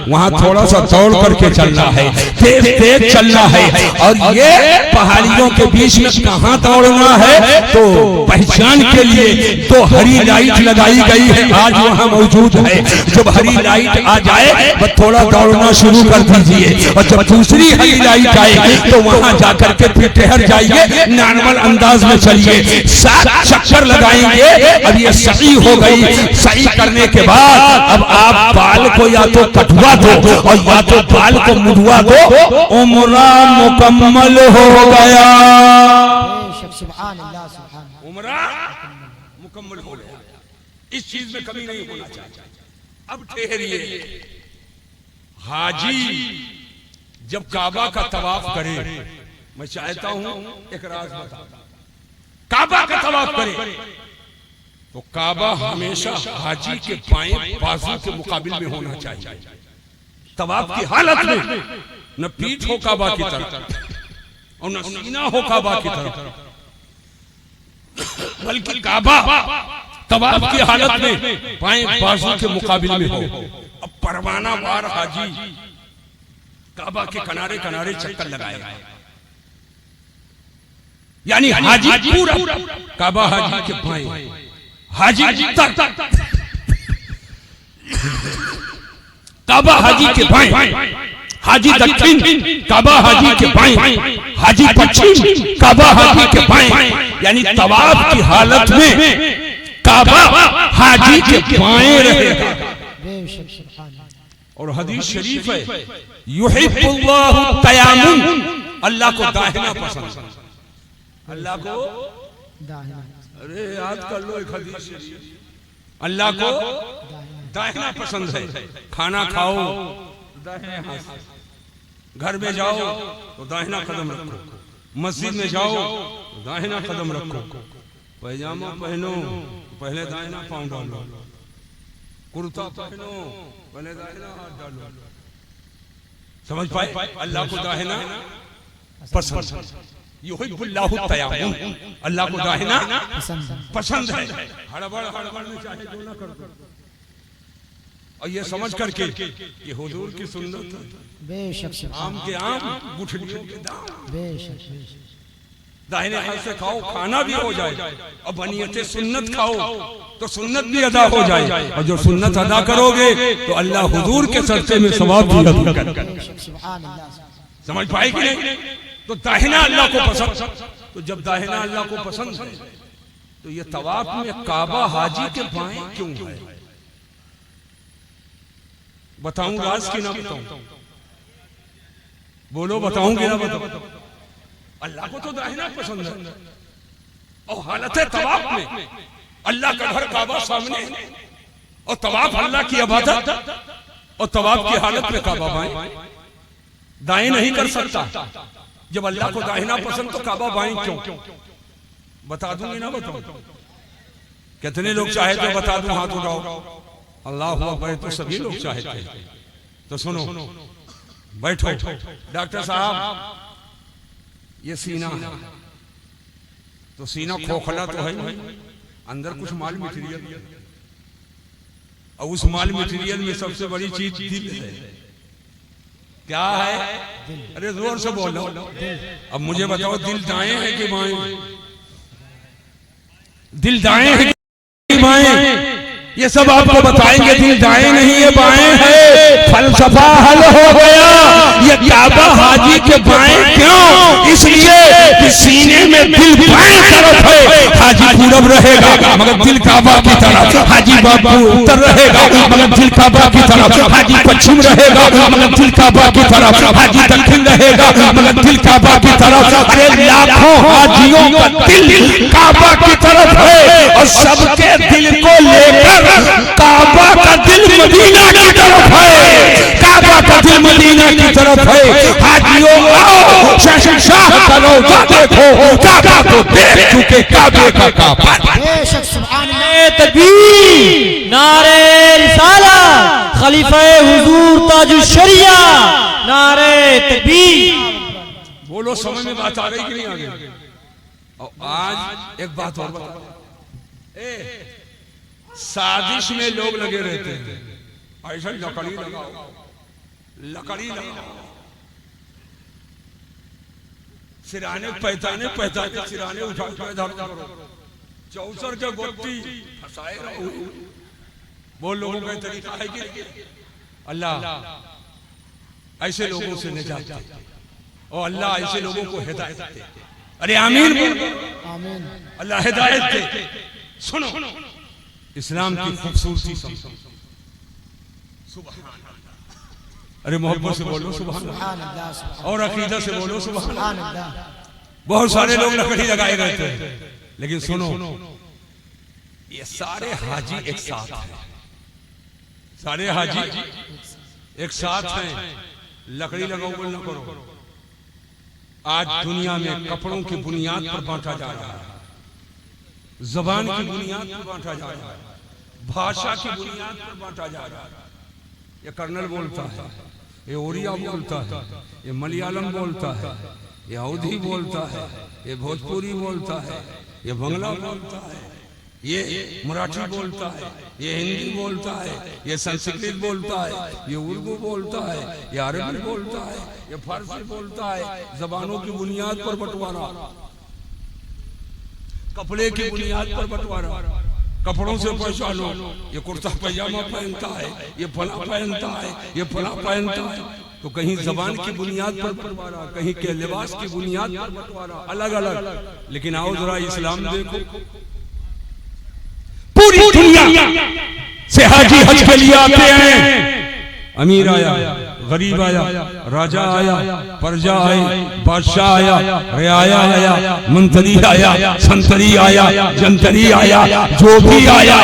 वहाँ थोड़ा सा दौड़ करके चलना है, तेज तेज चलना है। और ये पहाड़ियों के बीच में कहाँ दौड़ना है, तो पहचान के लिए तो हरी लाइट लगाई गई है, आज वहाँ मौजूद है। जब हरी लाइट आ जाए तो थोड़ा दौड़ना शुरू कर दीजिए, और जब दूसरी हरी लाइट आए तो वहाँ जाकर के फिर ठहर जाइए, नॉर्मल अंदाज में चलिए। 7 चक्कर लगाएंगे। अब ये सही हो गई, सही करने के बाद अब आप बाल को या तो कटवा दो और या तो बाल को मुड़वा दो, उम्रा मुकम्मल हो गया। सुभान अल्लाह सुभान अल्लाह। उम्रा मुकम्मल हो गया, इस चीज में कमी नहीं होना चाहिए। अब ठहरिए, हाजी जब काबा का तवाफ करे, मैं चाहता हूं एक राज बता, काबा का तवाफ करे तो काबा हमेशा हाजी के बाएं बाजू के मुकाबिल में होना चाहिए। तवाफ की हालत में न पीठ हो काबा की तरफ और न सीना हो काबा की तरफ, बल्कि काबा तवाफ की हालत में बाएं बाजू के मुकाबिल में हो। अब परवाना वार हाजी काबा के किनारे किनारे चक्कर लगाएगा, यानी हाजी पूरा काबा हाजी के बाएं, हाजी काबा हाजी के बाएं, हाजी दक्षिण काबा हाजी के बाएं, हाजी पश्चिम काबा हाजी के बाएं, यानी तवाफ की हालत में काबा हाजी के बाएं रहेगा। और हदीस शरीफ है, युहिब्बुल्लाहु तयाम्मुन, अल्लाह को दाहिना पसंद, अल्लाह को दाहिना, अरे याद कर लो एक हदीस, अल्लाह को दाहिना पसंद है। खाना खाओ दाहिने हाथ से, घर में जाओ तो दाहिना कदम रखो, मस्जिद में जाओ तो दाहिना कदम रखो, पैजामा पहनो पहले दाहिना पांव डालो, कुर्ता पहनो पहले दाहिना हाथ डालो। समझ पाए? अल्लाह को दाहिना पसंद, युहिब्बुल्लाहु तयाम्मुन, अल्लाह को दाहिना पसंद है। हड़बड़ में चाहे जो ना करो, और ये समझ करके ये हुजूर की सुन्नत, बेशक आम के आम गुठलियों के दाम, बेशक दाहिने हाथ से खाओ, खाना भी हो जाए, और बनियत सुन्नत खाओ तो सुन्नत भी अदा हो जाए, और जो सुन्नत अदा करोगे तो अल्लाह हुजूर के सरसे में सवाब भी अदा करेगा। समझ पाए कि नहीं? तो दाहिना अल्लाह को पसंद, तो जब दाहिना अल्लाह को पसंद है तो ये तवाफ में काबा हाजी के बाएं क्यों है? बताऊं राज की ना बताऊं? बोलो, बताऊं कि ना बताऊं? अल्लाह को तो दाहिना पसंद है, और हालत है तवाफ में अल्लाह का घर काबा सामने है, और तवाफ अल्लाह की इबादत, और तवाफ की हालत में काबा बाएं, दाएं नहीं कर सकता। जब अल्लाह को दाहिना पसंद तो काबा बाएं क्यों? बता दूंगी ना बताऊं? कितने लोग चाहे तो बता दूं, हाथ उठाओ। अल्लाह अकबर, तो सभी लोग चाहते हैं। तो सुनो, बैठो। डॉक्टर साहब, ये सीना है, तो सीना खोखला तो है नहीं, अंदर कुछ माल मटेरियल, और उस माल मटेरियल में सबसे बड़ी चीज दिल है। क्या है? अरे जोर से बोलो। अब मुझे बताओ, दिल दाएं है कि बाएं? दिल दाएं है कि बाएं? ये सब आपको बताएंगे। दिल दाएं नहीं है, बाएं है। फलसफा हल हो गया। ये काबा हाजी के बाएं क्यों? इसलिए कि सीने में दिल बाएं तरफ है, हाजी पूरब रहेगा मगर दिल काबा की तरफ, हाजी बाबू उत्तर रहेगा मगर दिल काबा की तरफ, हाजी पश्चिम रहेगा मगर दिल काबा की तरफ, हाजी दक्षिण रहेगा मगर दिल काबा की तरफ। अरे लाखों हाजियों का दिल काबा की तरफ है, और सबके दिल को लेकर काबा का दिल मदीना की तरफ है। काबा का दिल मदीना की तरफ है। हाजियों आओ, शहंशाह का रौज़ा देखो, काबा को देख चुके काबे का काबा। तकबीर, नारे रिसालत, खलीफाए हुजूर ताजुल शरिया, नारे तकबीर। बोलो, समझ में बात आ रही कि नहीं आ गई? और आज एक बात और बताओ, साजिश में लोग लगे रहते हैं। ऐसा लकड़ी लगाओ, लकड़ी लगाओ, सिराने पहचाने पहचाने सिराने उठा के इधर करो, चौसर के गोटी फंसाए रहो। वो लोगों का तरीका है कि अल्लाह ऐसे लोगों से निजात दे, और अल्लाह ऐसे लोगों को हिदायत दे। अरे आमीन बोलो, आमीन। अल्लाह हिदायत दे। सुनो, इस्लाम की खूबसूरती सुभान अल्लाह। अरे मोहब्बत से बोलो सुभान अल्लाह, और अकीदत से बोलो सुभान अल्लाह। बहुत सारे लोग लकड़ी लगाए रहते हैं, लेकिन सुनो, ये सारे हाजी एक साथ हैं। सारे हाजी एक साथ हैं। लकड़ी लगाओ बोल न करो। आज दुनिया में कपड़ों की बुनियाद पर बांटा जा रहा है, जबान की बुनियाद पर बांटा जा रहा है, भाषा की बुनियाद पर बांटा जा रहा है। ये कर्नल बोलता है, ये ओरिया बोलता है, ये मलयालम बोलता है, ये अवधी बोलता है, ये भोजपुरी बोलता है, ये बंगला बोलता है, ये मराठी बोलता है, ये हिंदी बोलता है, ये संस्कृत बोलता है, ये उर्दू बोलता है, ये अरबी बोलता है, ये फारसी बोलता है। जबानों की बुनियाद पर बंटवारा, कपड़े की बुनियाद पर बंटवारा। कपड़ों से पहचानो, ये कुर्ता पैजामा पहनता है, ये फला पहनता है, ये फला पहनता है। तो कहीं जबान की बुनियाद पर बंटवारा, कहीं के लिबास की बुनियाद पर बंटवारा, अलग अलग। लेकिन आओ जरा इस्लाम देखो, पूरी दुनिया से हाजी हज के लिए आते हैं। अमीर आया, गरीब आया, राजा आया, प्रजा आई, बादशाह आया, रियाया आया, मंत्री आया, संतरी आया, जंतरी आया, जो भी आया,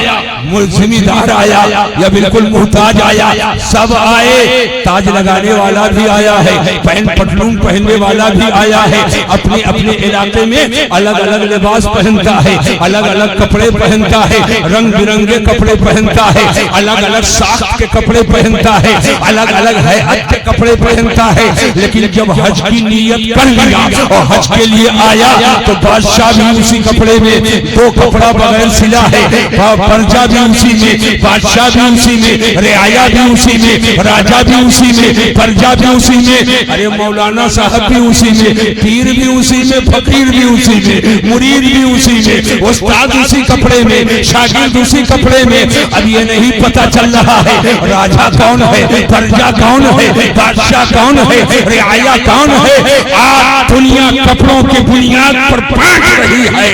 जिम्मेदार आया या बिल्कुल मुहताज आया, सब आए। ताज लगाने वाला भी आया है, पैंट पटलून पहनने वाला भी आया है। अपने अपने इलाके में अलग अलग लिबास पहनता है, अलग अलग कपड़े पहनता है, रंग बिरंगे कपड़े पहनता है, अलग अलग साख के कपड़े पहनता है, अलग अलग हैत के कपड़े पहनता है, लेकिन जब हज की नीयत कर लिया और हज के लिए आया तो बादशाह भी उसी कपड़े में, दो कपड़ा बगैर सिला है, प्रजा भी उसी में, बादशाह भी उसी में, रियाया भी उसी में, राजा भी उसी में, प्रजा भी उसी में, अरे मौलाना साहब भी उसी में, पीर भी उसी में, फकीर भी उसी में, मुरीद भी उसी में, उस्ताद उसी कपड़े में, शागिर्द उसी कपड़े में। अब ये नहीं पता चल रहा है राजा कौन है, प्रजा कौन है, बादशाह कौन है, रियाया कौन है। आज दुनिया कपड़ों की बुनियाद पर बांट रही है,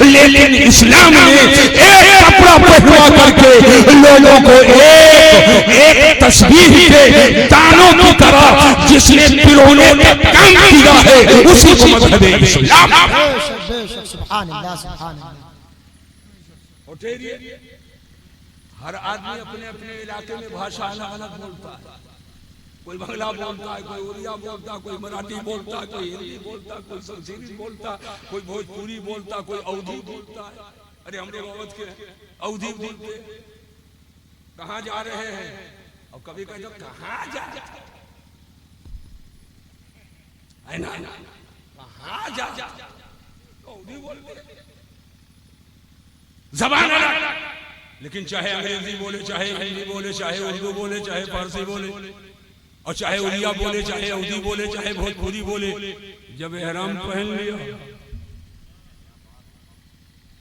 लेकिन इस्लाम ने एक कपड़ा पहनवा करके लोगों को एक तस्बीह के दानों की तरह जिसने पिरोने का काम किया है उसी को मजहब इस्लाम। सुभान अल्लाह सुभान अल्लाह। हर आदमी अपने अपने इलाके में भाषा अलग अलग बोलता है, कोई बांग्ला बोलता है, कोई उड़िया बोलता है, कोई मराठी बोलता है, कोई हिंदी बोलता है, कोई संस्कृत बोलता है, कोई भोजपुरी बोलता है, कोई अवधी बोलता है। अरे हमने बाबत के अवधी बोलते, कहाँ जा रहे हैं, और कभी कहते कहाँ जा है ना, कहाँ जा अवधी बोलते, जबान अलग, लेकिन चाहे अंग्रेजी बोले, चाहे हिंदी बोले, चाहे उर्दू बोले, चाहे फारसी बोले, और चाहे उड़िया बोले, चाहे अवधी बोले, चाहे भोजपुरी बोले, जब एहराम पहन लिया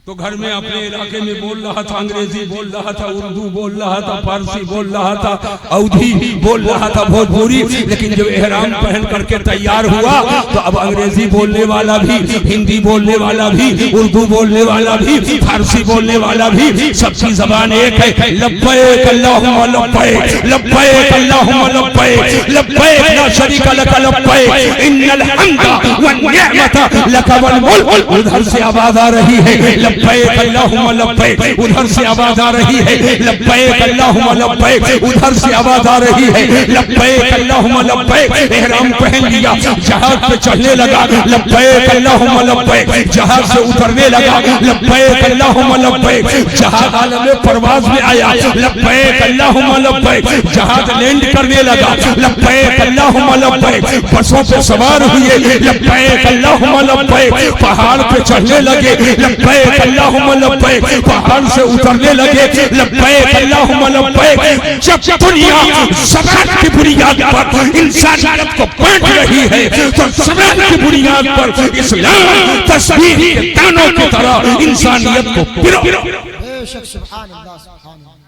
तो घर में अपने इलाके में बोल रहा था, अंग्रेजी बोल रहा था, उर्दू बोल रहा था, फारसी बोल रहा था, अवधी बोल रहा था, भोजपुरी। लेकिन जब एहराम पहन करके तैयार हुआ तो अब अंग्रेजी बोलने वाला भी, हिंदी बोलने वाला भी, उर्दू बोलने वाला भी, फारसी बोलने वाला भी, सबकी जबान एक है, लब्बैक अल्लाहुम्मा लब्बैक, लब्बैक अल्लाहुम्मा लब्बैक, लब्बैक ला शरीका लक लब्बैक, इन्नल हम्दा वन निअमता लक वल मुल्क। उधर से आवाज आ रही है लब्बैक अल्लाहुम्मा लब्बैक, उधर से आवाज आ रही है लब्बैक अल्लाहुम्मा लब्बैक, उधर से आवाज आ रही है लब्बैक अल्लाहुम्मा लब्बैक। एहराम पहन लिया, जहाज पे चढ़ने लगा, लब्बैक अल्लाहुम्मा लब्बैक, जहाज से उतरने लगा, लब्बैक अल्लाहुम्मा लब्बैक, जहाज आलम परवाज में आया, लब्बैक अल्लाहुम्मा लब्बैक, जहाज लैंड करने लगा, लब्बैक अल्लाहुम्मा लब्बैक, बसों पे सवार हुए, लब्बैक अल्लाहुम्मा लब्बैक, पहाड़ पे चढ़ने लगे, लब्बैक अल्लाहुम्मा लब्बैक, पहाड़ से उतरने लगे, लब्बैक अल्लाहुम्मा लब्बैक। जब दुनिया ज़बान की बुनियाद पर इंसानियत को बांट रही है तो ज़बान की बुनियाद पर इस्लाम तस्बीह के दानों की तरह इंसानियत को पिरो। बेशक सुभान अल्लाह सुभान अल्लाह।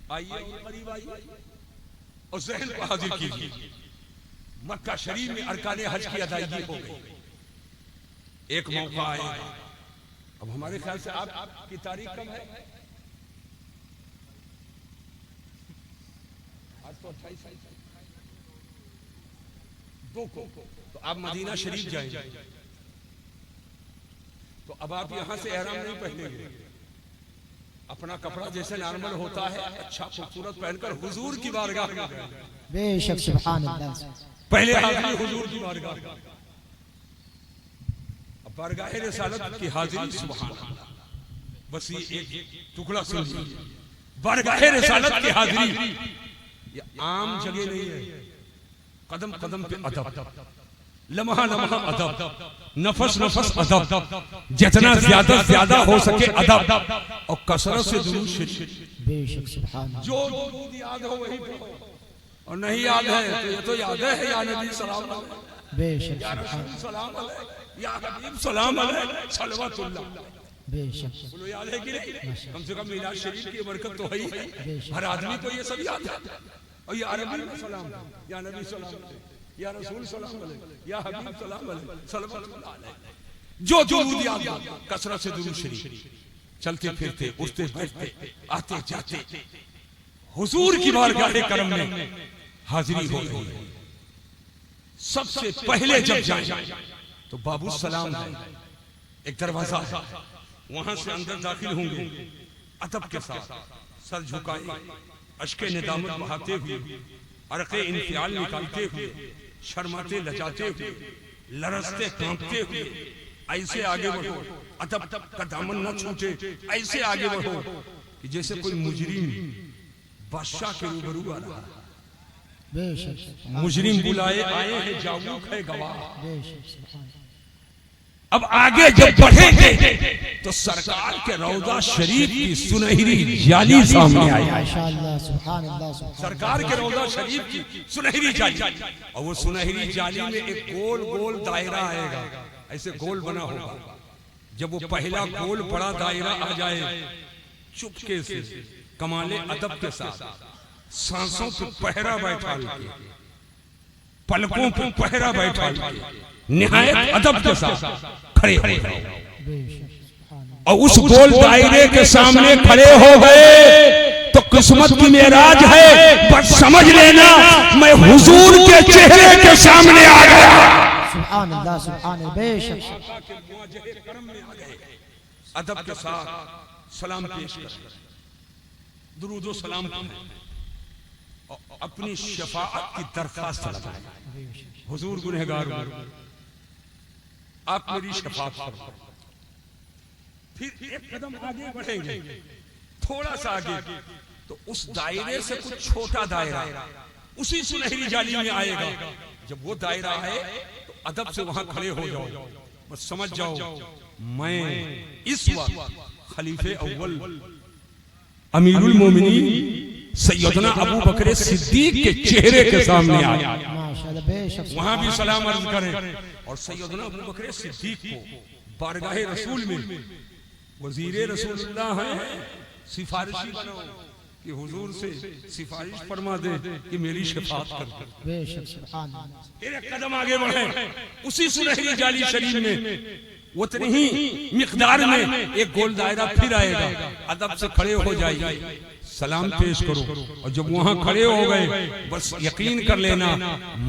आइए करीब आइए और ज़हन को हाजिर कीजिए, मक्का शरीफ में अरकाने हज की अदायगी हो गई। एक मौका आएगा, अब हमारे ख्याल से आपकी तारीख कब है? आज तो 28 2 को, तो आप मदीना शरीफ जाएंगे, तो अब आप यहां से एहराम नहीं पहनेंगे, अपना कपड़ा जैसे नॉर्मल होता है अच्छा खूबसूरत पहनकर हुजूर की बारगाह में जाएंगे। बेशक सुभान अल्लाह। पहले हाजिरी हुजूर की बारगाह, अब बारगाह रिसालत की हाजिरी सुभान अल्लाह। बस ये एक टुकड़ा सुन लीजिए, बारगाह रिसालत की हाजिरी ये आम जगह नहीं है, कदम कदम पे अदब, लम्हा लम्हा अदब, नफस नफस अदब, जितना ज्यादा ज्यादा हो सके अदब और कसरत से दुरूद शरीफ। बेशक सुभान अल्लाह। जो दुरूद याद हो वही पढ़ो, और नहीं याद है तो ये तो याद है या नबी सलाम अलैहि, बेशक या रसूल सलाम अलैहि, या हबीब सलाम अलैहि, सलवातुल्लाह। बेशक बोलो याद है कि नहीं? कम से कम मिलाद शरीफ की बरकत तो है ही, हर आदमी को ये सब याद है। और ये अरबी में सलाम, या नबी सलाम अलैहि, या रसूल सलाम अलैहि, या हबीब सलाम अलैहि, सलवातुल्लाह अलैहि। जो दुरूद याद हो कसरत से दुरूद शरीफ, चलते फिरते उठते बैठते आते जाते हुजूर की बारगाह करम में हाजिरी हो रही है। सबसे पहले जब जाए तो बाबू सलाम है, एक दरवाजा, वहां से अंदर दाखिल होंगे अदब के साथ, सर झुकाए, अश्के निदामत बहाते हुए, अरक़े इंफियाल निकालते हुए, शर्माते लजाते हुए, लरसते कांपते हुए ऐसे आगे बढ़ो, अदब का दामन न छूटे, ऐसे आगे बढ़ो। कि जैसे कोई मुजरिम बादशाह के रूबरू आ रहा है। बेशक मुजरिम बुलाए आए हैं, जाऊक है गवाह। बेशक अब आगे जब बढ़ेंगे तो सरकार के रौजा शरीफ की सुनहरी जाली सामने आई। माशाअल्लाह सुभान अल्लाह सुभान सरकार के रौजा शरीफ की सुनहरी जाली, और वो सुनहरी जाली में एक गोल गोल दायरा आएगा, ऐसे गोल बना होगा। जब वो पहला गोल बड़ा दायरा आ जाए, चुपके से कमाले अदब के साथ सांसों पे पहरा बैठा के, पलकों पे पहरा बैठा के, निहायत अदब के साथ खड़े हो गए। और उस गोल दायरे के सामने खड़े हो गए तो किस्मत की मेराज है, बस समझ लेना मैं हुजूर के चेहरे के सामने आ गया। सुभान अल्लाह सुभान बेशक अदब के साथ सलाम पेश कर, दुरूद सलाम और अपनी शफाअत की दरख्वास्त लगाए। हुजूर गुनहगार हूं, आप मेरी शफाअत करो। फिर एक कदम आगे बढ़ेंगे, थोड़ा सा आगे, तो उस दायरे से कुछ छोटा दायरा उसी सुनहरी जाली में आएगा। जब वो दायरा आए तो अदब से वहां खड़े हो जाओ, बस समझ जाओ मैं इस वक्त खलीफे अव्वल अमीरुल मोमिनीन सैयदना अबू बकर सिद्दीक के चेहरे के सामने आया। माशाअल्लाह बेशक वहां भी सलाम अर्ज करें और सैयदना अबू बकर सिद्दीक को बारगाहे रसूल में वजीरे रसूलुल्लाह हैं, सिफारिशी बनाओ कि हुजूर से सिफारिश फरमा दे कि मेरी शफाअत कर। बेशक सुभान अल्लाह एक कदम आगे बढ़े, उसी सुनहरी जाली शरीफ में उतनी ही मिकदार में एक गोल दायरा फिर आएगा। अदब से खड़े हो जाइए, सलाम पेश करो, और जब वहां खड़े हो गए बस यकीन कर लेना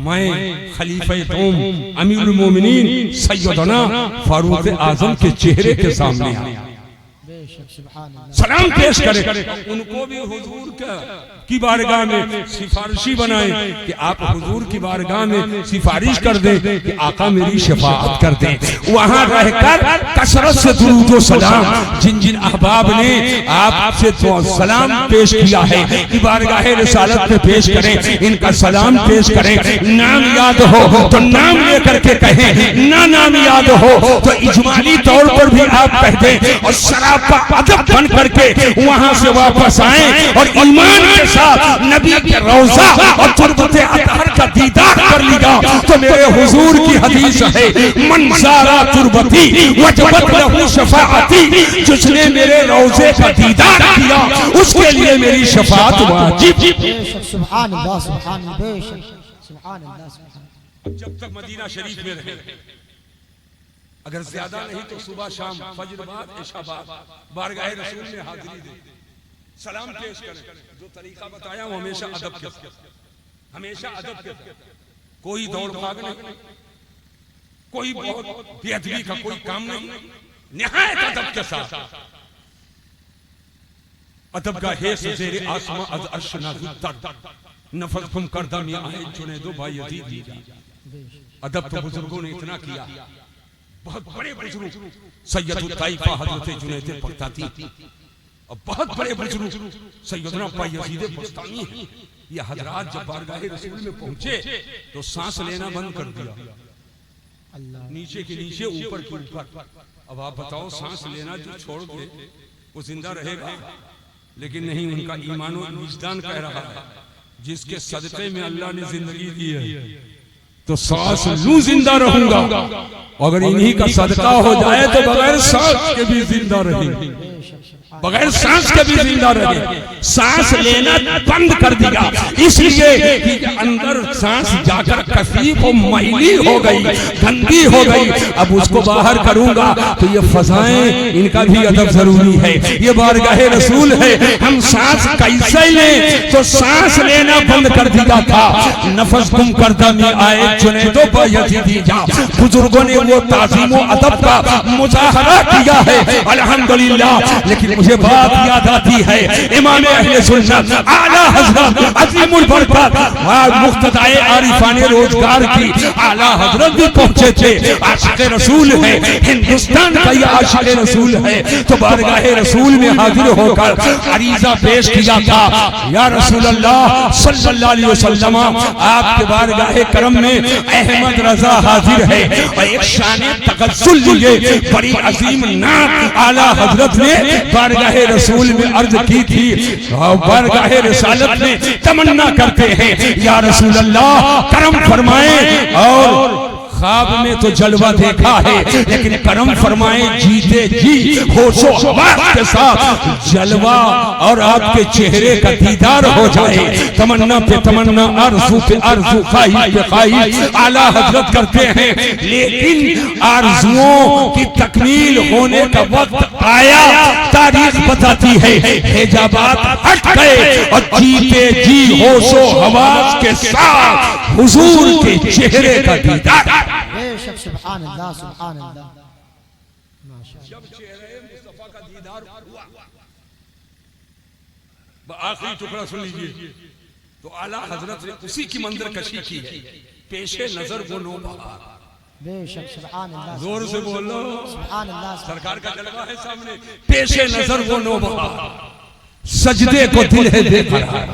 मैं खलीफे तुम अमीरुल मोमिनीन सैयदना फारूक आजम के चेहरे के सामने आया। बेशक सुभान अल्लाह सलाम पेश करें, उनको भी हुजूर की बारगाह में सिफारिशी बनाए कि आप हुजूर की बारगाह में सिफारिश कर दें कि आका मेरी शफाअत कर दें। वहां रहकर कसरत से दुरूद व सलाम जिन जिन अहबाब ने आपसे तो सलाम पेश किया है कि बारगाह रिसालत में पेश करें, इनका सलाम पेश करें। नाम याद हो तो नाम लेकर के कहें, ना नाम याद हो तो इजमाली तौर पर भी आप कह दें, और शराब का अदब बन करके वहां से वापस आए और ईमान के साथ नबी के रौजा और तुर्बते अतहर का दीदार कर लिया। तो मेरे हुजूर की हदीस है, मन ज़ारा तुर्बती वजबत लहू शफाअती, जिसने मेरे रौजे का दीदार किया उसके लिए मेरी शफाअत वाजिब। बेशक सुभान अल्लाह सुभान बेशक सुभान अल्लाह सुभान। जब तक मदीना शरीफ में रहे, अगर ज्यादा नहीं तो सुबह शाम फजर बाद इशा बाद बारगाह रसूल में हाजिरी दे, सलाम पेश करें। जो तरीका बताया वो हमेशा अदब के साथ, हमेशा अदब के साथ, कोई दौड़ भाग नहीं, कोई बहुत बेअदबी का कोई काम नहीं, निहायत अदब के साथ। अदब का है सजेरे आसमां अज अर्श नाज़ुक तर, नफस तुम करदा में आए चुने दो भाई अजीब। अदब तो बुजुर्गों ने इतना किया, बहुत बड़े बुजुर्ग सैयदुल ताइफा हजरत जुनैद बगदादी और बहुत बड़े बुजुर्ग सैयदना बायजीद बस्तामी हैं। ये हजरात जब बारगाह रसूल में पहुंचे तो सांस लेना बंद कर दिया, नीचे के नीचे ऊपर के ऊपर। अब आप बताओ, सांस लेना जो छोड़ दे वो जिंदा रहेगा, लेकिन नहीं, उनका ईमान और विजदान कह रहा है जिसके सदक़े में अल्लाह ने जिंदगी दी है तो सांस लूं जिंदा रहूंगा, अगर इन्हीं का सदका हो जाए तो बगैर सांस के भी जिंदा रहेंगे, बगैर सांस के भी जिंदा रहे। सांस लेना बंद कर दिया इसलिए कि अंदर सांस जाकर कसीफ और मैली हो गई, गंदी हो गई। अब उसको बाहर करूंगा तो ये फजाएं, इनका भी अदब जरूरी है। ये बारगाह रसूल है, हम सांस कैसे लें? तो सांस लेना बंद कर दिया था। नफस गुम करदा में आए चुने दो बायजीद जा, बुजुर्गों ने वो ताज़ीम व अदब का मुजाहरा किया है अल्हम्दुलिल्लाह। लेकिन मुझे बात याद आती है, इमाम अहले सुन्नत आला हज़रत अज़ीमुल बरकत पर मुख्तदाए आरिफाने रोजगार की आला हजरत भी पहुंचे थे। आशिक रसूल है, हिंदुस्तान का ये आशिक रसूल है। तो बारगाहे रसूल में हाजिर होकर अरीजा पेश किया था, या रसूल अल्लाह सल्लल्लाहु अलैहि वसल्लम, आपके बारगाहे करम में अहमद रजा हाजिर है। और एक शान तकस्सुल लिए बड़ी अजीम नात आला हजरत ने बारगाहे रसूल में अर्ज की थी। और बारगाहे रिसालत में तमन्ना करते हैं, या रसूल अल्लाह करम फरमाएं। और ख्वाब में तो जलवा देखा है, लेकिन करम फरमाए जीते जी होशो हवास के साथ जलवा और आपके चेहरे का दीदार हो जाए। तमन्ना पे तमन्ना, आरज़ू पे आरज़ू, ख्वाहिश पे ख्वाहिश आला हजरत करते हैं। लेकिन आरज़ुओं की तकमील होने का वक्त आया, तारीख बताती है हिजाबात हट गए और जीते जी होशो हवास के साथ हुजूर के चेहरे का दीदार। बेशक सुभान अल्लाह सुभान अल्लाह। जब चेहरे मुस्तफा का दीदार हुआ, आखिरी टुकड़ा सुन लीजिए। तो आला हजरत ने उसी की मंदिर कशी की है, पेशे नजर वो नो बहार। बेशक सुभान अल्लाह। जोर से बोलो सुभान अल्लाह। सरकार का जलवा है सामने, पेशे नजर वो नो बहार, सजदे को दिल है बेकरार।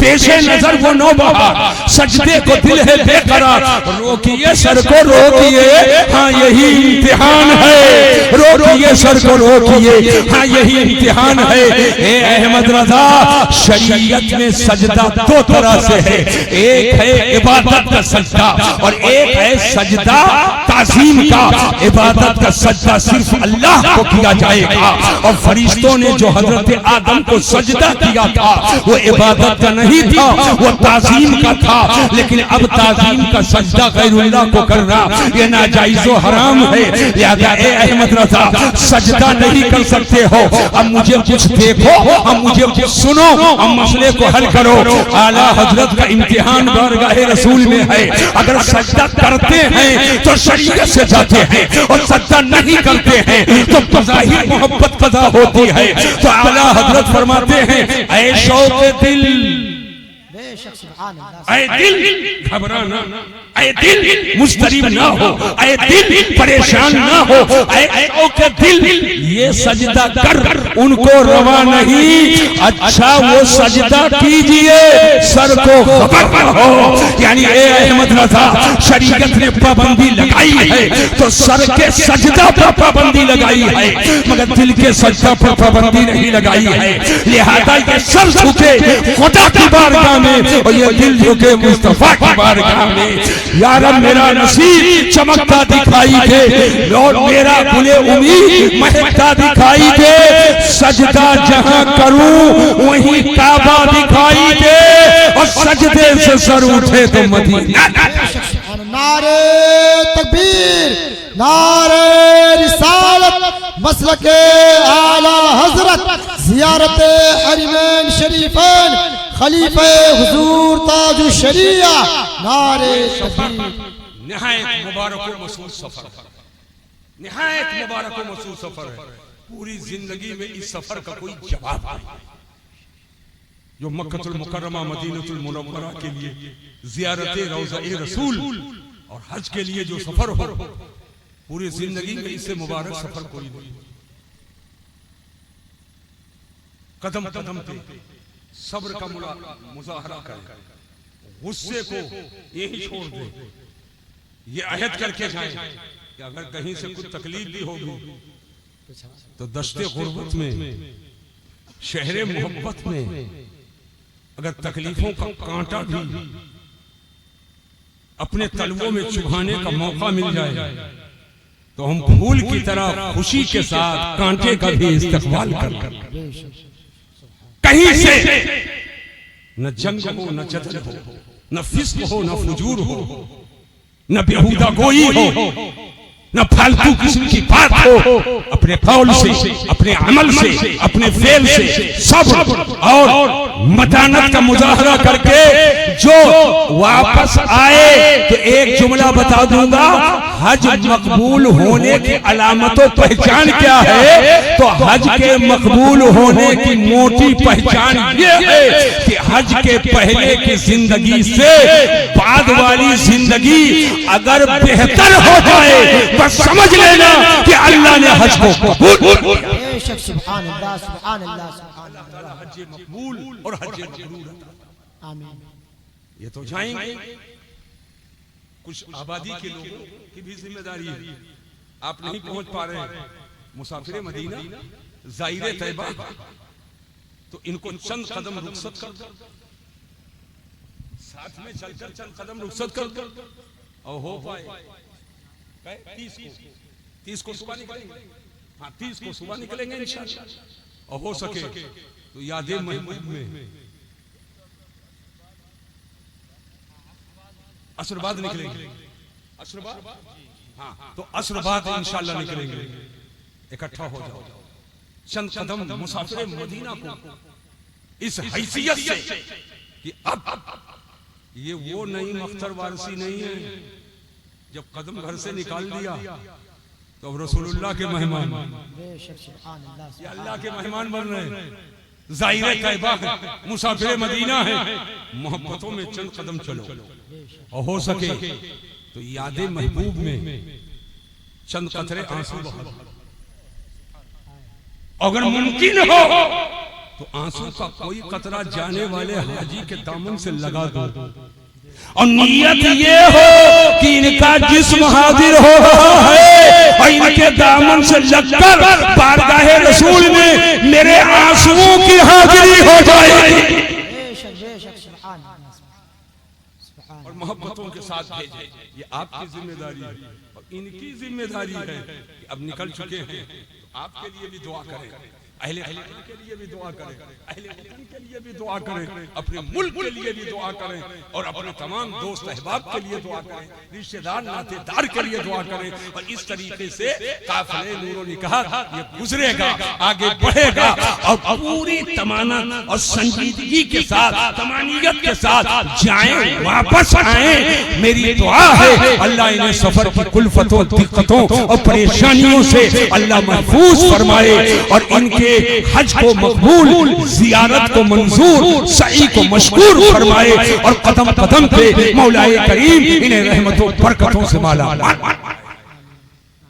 पेशे नजर वो नो बहार, सजदे को दिल है बेकरार। रोकिए सर को रोकिए, हाँ यही इम्तिहान है। रोकिए सर को रोकिए, हाँ यही इम्तिहान है। ए अहमद रजा, शरीयत में सजदा दो तरह से है। एक है इबादत का सजदा और एक है सजदा ताज़ीम का। इबादत का सजदा सिर्फ अल्लाह को किया जाएगा। और फरिश्तों ने जो हजरत आदम को सजदा किया था वो इबादत का नहीं था, वो ताज़ीम का था। लेकिन अब ताज़ीम का सजदा गैरुल्लाह को करना ये नाजायज़ व हराम है। लिहाजा ए अहमद रजा, सजदा नहीं कर सकते हो, अब मुझे कुछ देखो, अब मुझे कुछ सुनो, अब मसले को हल करो। आला हजरत का इम्तिहान बारगाहे रसूल में है। अगर सजदा करते हैं तो शरीयत से जाते हैं, और सजदा नहीं करते हैं तो बज़ाहिर मोहब्बत कज़ा होती है। तो आला हजरत फरमाते हैं, ऐ शौक़ दिल, बेशक सुभान अल्लाह। ऐ दिल घबराना, ऐ दिल मुस्तरिब ना हो, ऐ दिल परेशान ना हो, ऐ शौक़ दिल ये सजदा कर उनको रवा नहीं। अच्छा वो सजदा कीजिए, सर को खबर हो। यानी ए अहमद रजा, शरीयत ने पाबंदी लगाई है तो सर के सजदा पर पाबंदी लगाई है, मगर दिल के सजदा पर पाबंदी नहीं लगाई है। लिहाजा ये सर झुके खुदा की बारगाह में और ये दिल झुके मुस्तफा की बारगाह में। या रब मेरा नसीब चमकता दिखाई दे और मेरा गुले उम्मीद महकता दिखाई दे। सजदा जहां करूं वहीं काबा दिखाई दे, और सजदे से सर उठे तो मदीना। नारे तकबीर, नारे रिसालत, मसलके आला हजरत, ज़ियारत हरमैन शरीफैन, खलीफे हुजूर ताजुल शरिया। नारे तकबीर। निहायत मुबारक व मसूद सफर, निहायत मुबारक व मसूद सफर है। पूरी जिंदगी में इस सफर का कोई जवाब नहीं। जो मक्कतुल मुकर्रमा मदीनतुल मुनव्वरा के लिए ज़ियारत रौज़ा-ए रसूल और हज के लिए जो सफर हो, पूरी जिंदगी में इससे मुबारक सफर कोई नहीं। कदम कदम पे सब्र का मुजाहरा करे, गुस्से को यही छोड़ दे। ये अहद करके जाए कि अगर कहीं से कुछ तकलीफ भी होगी तो दश्ते गुर्बत में, शहरे मोहब्बत में अगर तकलीफों का कांटा भी अपने तलवों में चुभाने का मौका मिल जाए तो हम फूल की तरह खुशी के साथ कांटे का भी इस्तेमाल कर। कहीं से न जंग हो, न जदल हो, न फिस्क हो, न फुजूर हो, न बेहुदा गोई हो, न फालतू किस्म की बात हो। अपने कौल से, अपने अमल से, अपने फेल से सब्र और मतानत का मुजाहरा करके जो वापस आए तो एक जुमला बता दूंगा, हज मकबूल होने की अलामतों पहचान क्या है? तो हज के मकबूल होने की मोटी पहचान ये है कि हज के पहले की जिंदगी से बाद वाली जिंदगी अगर बेहतर हो जाए बस समझ लेना कि अल्लाह ने हज को कबूल किया। बेशक सुभान अल्लाह सुभान अल्लाह सुभान अल्लाह। हज मकबूल और हज मबरूर। आमीन। ये तो जाएंगे, कुछ आबादी के लोगों की भी जिम्मेदारी है। आप नहीं पहुंच पा रहे हैं, मुसाफिर मदीना ज़ायरे तैयबा, तो इनको चंद कदम रुखसत कर, साथ में चलकर चंद कदम रुखसत कर और हो पाए 30 को सुबह निकलेंगे। हाँ 30 को सुबह निकलेंगे इंशाअल्लाह। और हो सके तो यादें महबूब में असर बाद निकलेंगे। असर बाद, हाँ तो असर बाद इंशाअल्लाह निकलेंगे। इकट्ठा हो जाओ, चंद कदम मुसाफिर मदीना को इस हैसियत से कि अब ये वो नई मख्तर वारसी नहीं है जब कदम घर से निकाल दिया तो अब रसूलुल्लाह के मेहमान, बेशक सुभान अल्लाह ये अल्लाह के मेहमान बन रहे हैं। ज़ायरे तैयबा है, मुसाफिर मदीना है। मोहब्बतों में चंद कदम चलो और हो सके तो यादें महबूब में चंद कतरे आंसू बहाओ। अगर मुमकिन हो तो आंसू का कोई कतरा जाने वाले हाजी के दामन से लगा दो और नियत ये हो कि इनका जिस्म हाजिर हो रहा है और इनके दामन से लगकर बारगाहे रसूल में मेरे आंसुओं की हाजिरी हो जाएगी। बेशक बेशक सुभान अल्लाह सुभान। और मोहब्बतों के साथ भेजे, ये आपकी जिम्मेदारी है और इनकी जिम्मेदारी है कि अब निकल चुके हैं तो आपके लिए भी दुआ करें, अहले वतन के लिए भी दुआ करें, अहले वतन के लिए भी दुआ करें, अपने मुल्क के लिए भी दुआ करें और अपने तमाम दोस्त अहबाब के लिए दुआ करें, रिश्तेदार नातेदार के लिए दुआ करें। और इस तरीके से काफिले नूरो निकाह ये गुजरेगा, आगे बढ़ेगा और पूरी तमान्ना और संजीदगी के साथ, तमानियत के साथ जाएं, वापस आएं। मेरी दुआ है अल्लाह इन्हें सफर की कुल्फतों, दिक्कतों और परेशानियों से अल्लाह महफूज फरमाए और इनके हज को मकबूल, जियारत को मंजूर, सई को मशकूर फरमाए और कदम कदम पे मौलाए करीम इन्हें रहमतों बरकतों से माला माल।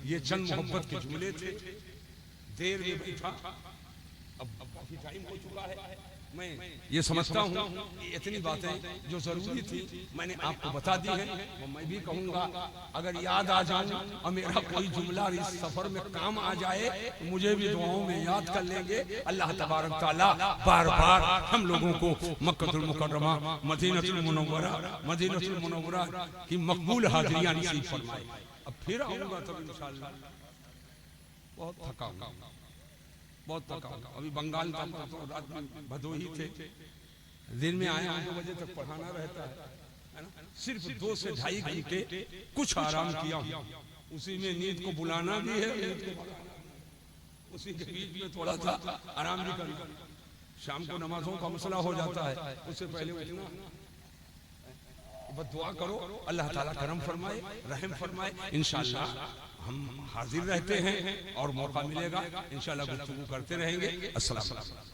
ये चंद मोहब्बत के जुमले थे। देर में बैठा, अब काफी टाइम हो चुका है। मैं ये समझता हूँ कि इतनी बातें जो जरूरी थी मैंने आपको बता दी है। मैं भी कहूँगा अगर याद आ जाऊँ और मेरा कोई जुमला इस सफर में काम आ जाए तो मुझे भी दुआओं में याद कर लेंगे। अल्लाह तबारक ताला बार बार हम लोगों को मक्कतुल मुकर्रमा, मदीनतुल मुनव्वरा की मकबूल हाजिरियां नसीब फरमाए। अब फिर आऊँगा तब इंशाअल्लाह। बहुत थका हूँ, बहुत थका हूँ। अभी बंगाल का तो रात में भदोही थे, दिन में आया 2 बजे तक पढ़ाना रहता है ना। सिर्फ 2 से 2.5 घंटे कुछ आराम किया हूँ। उसी में नींद को बुलाना भी है, नींद को उसी के बीच में थोड़ा सा आराम भी करना। शाम को नमाजों का मसला हो जाता है, उससे पहले उठना। बस दुआ करो अल्लाह ताला करम फरमाए, रहम फरमाए। इंशाअल्लाह हम हाजिर रहते हैं और मौका मिलेगा इंशाअल्लाह गुफ्तगू करते रहेंगे। अस्सलाम वालेकुम।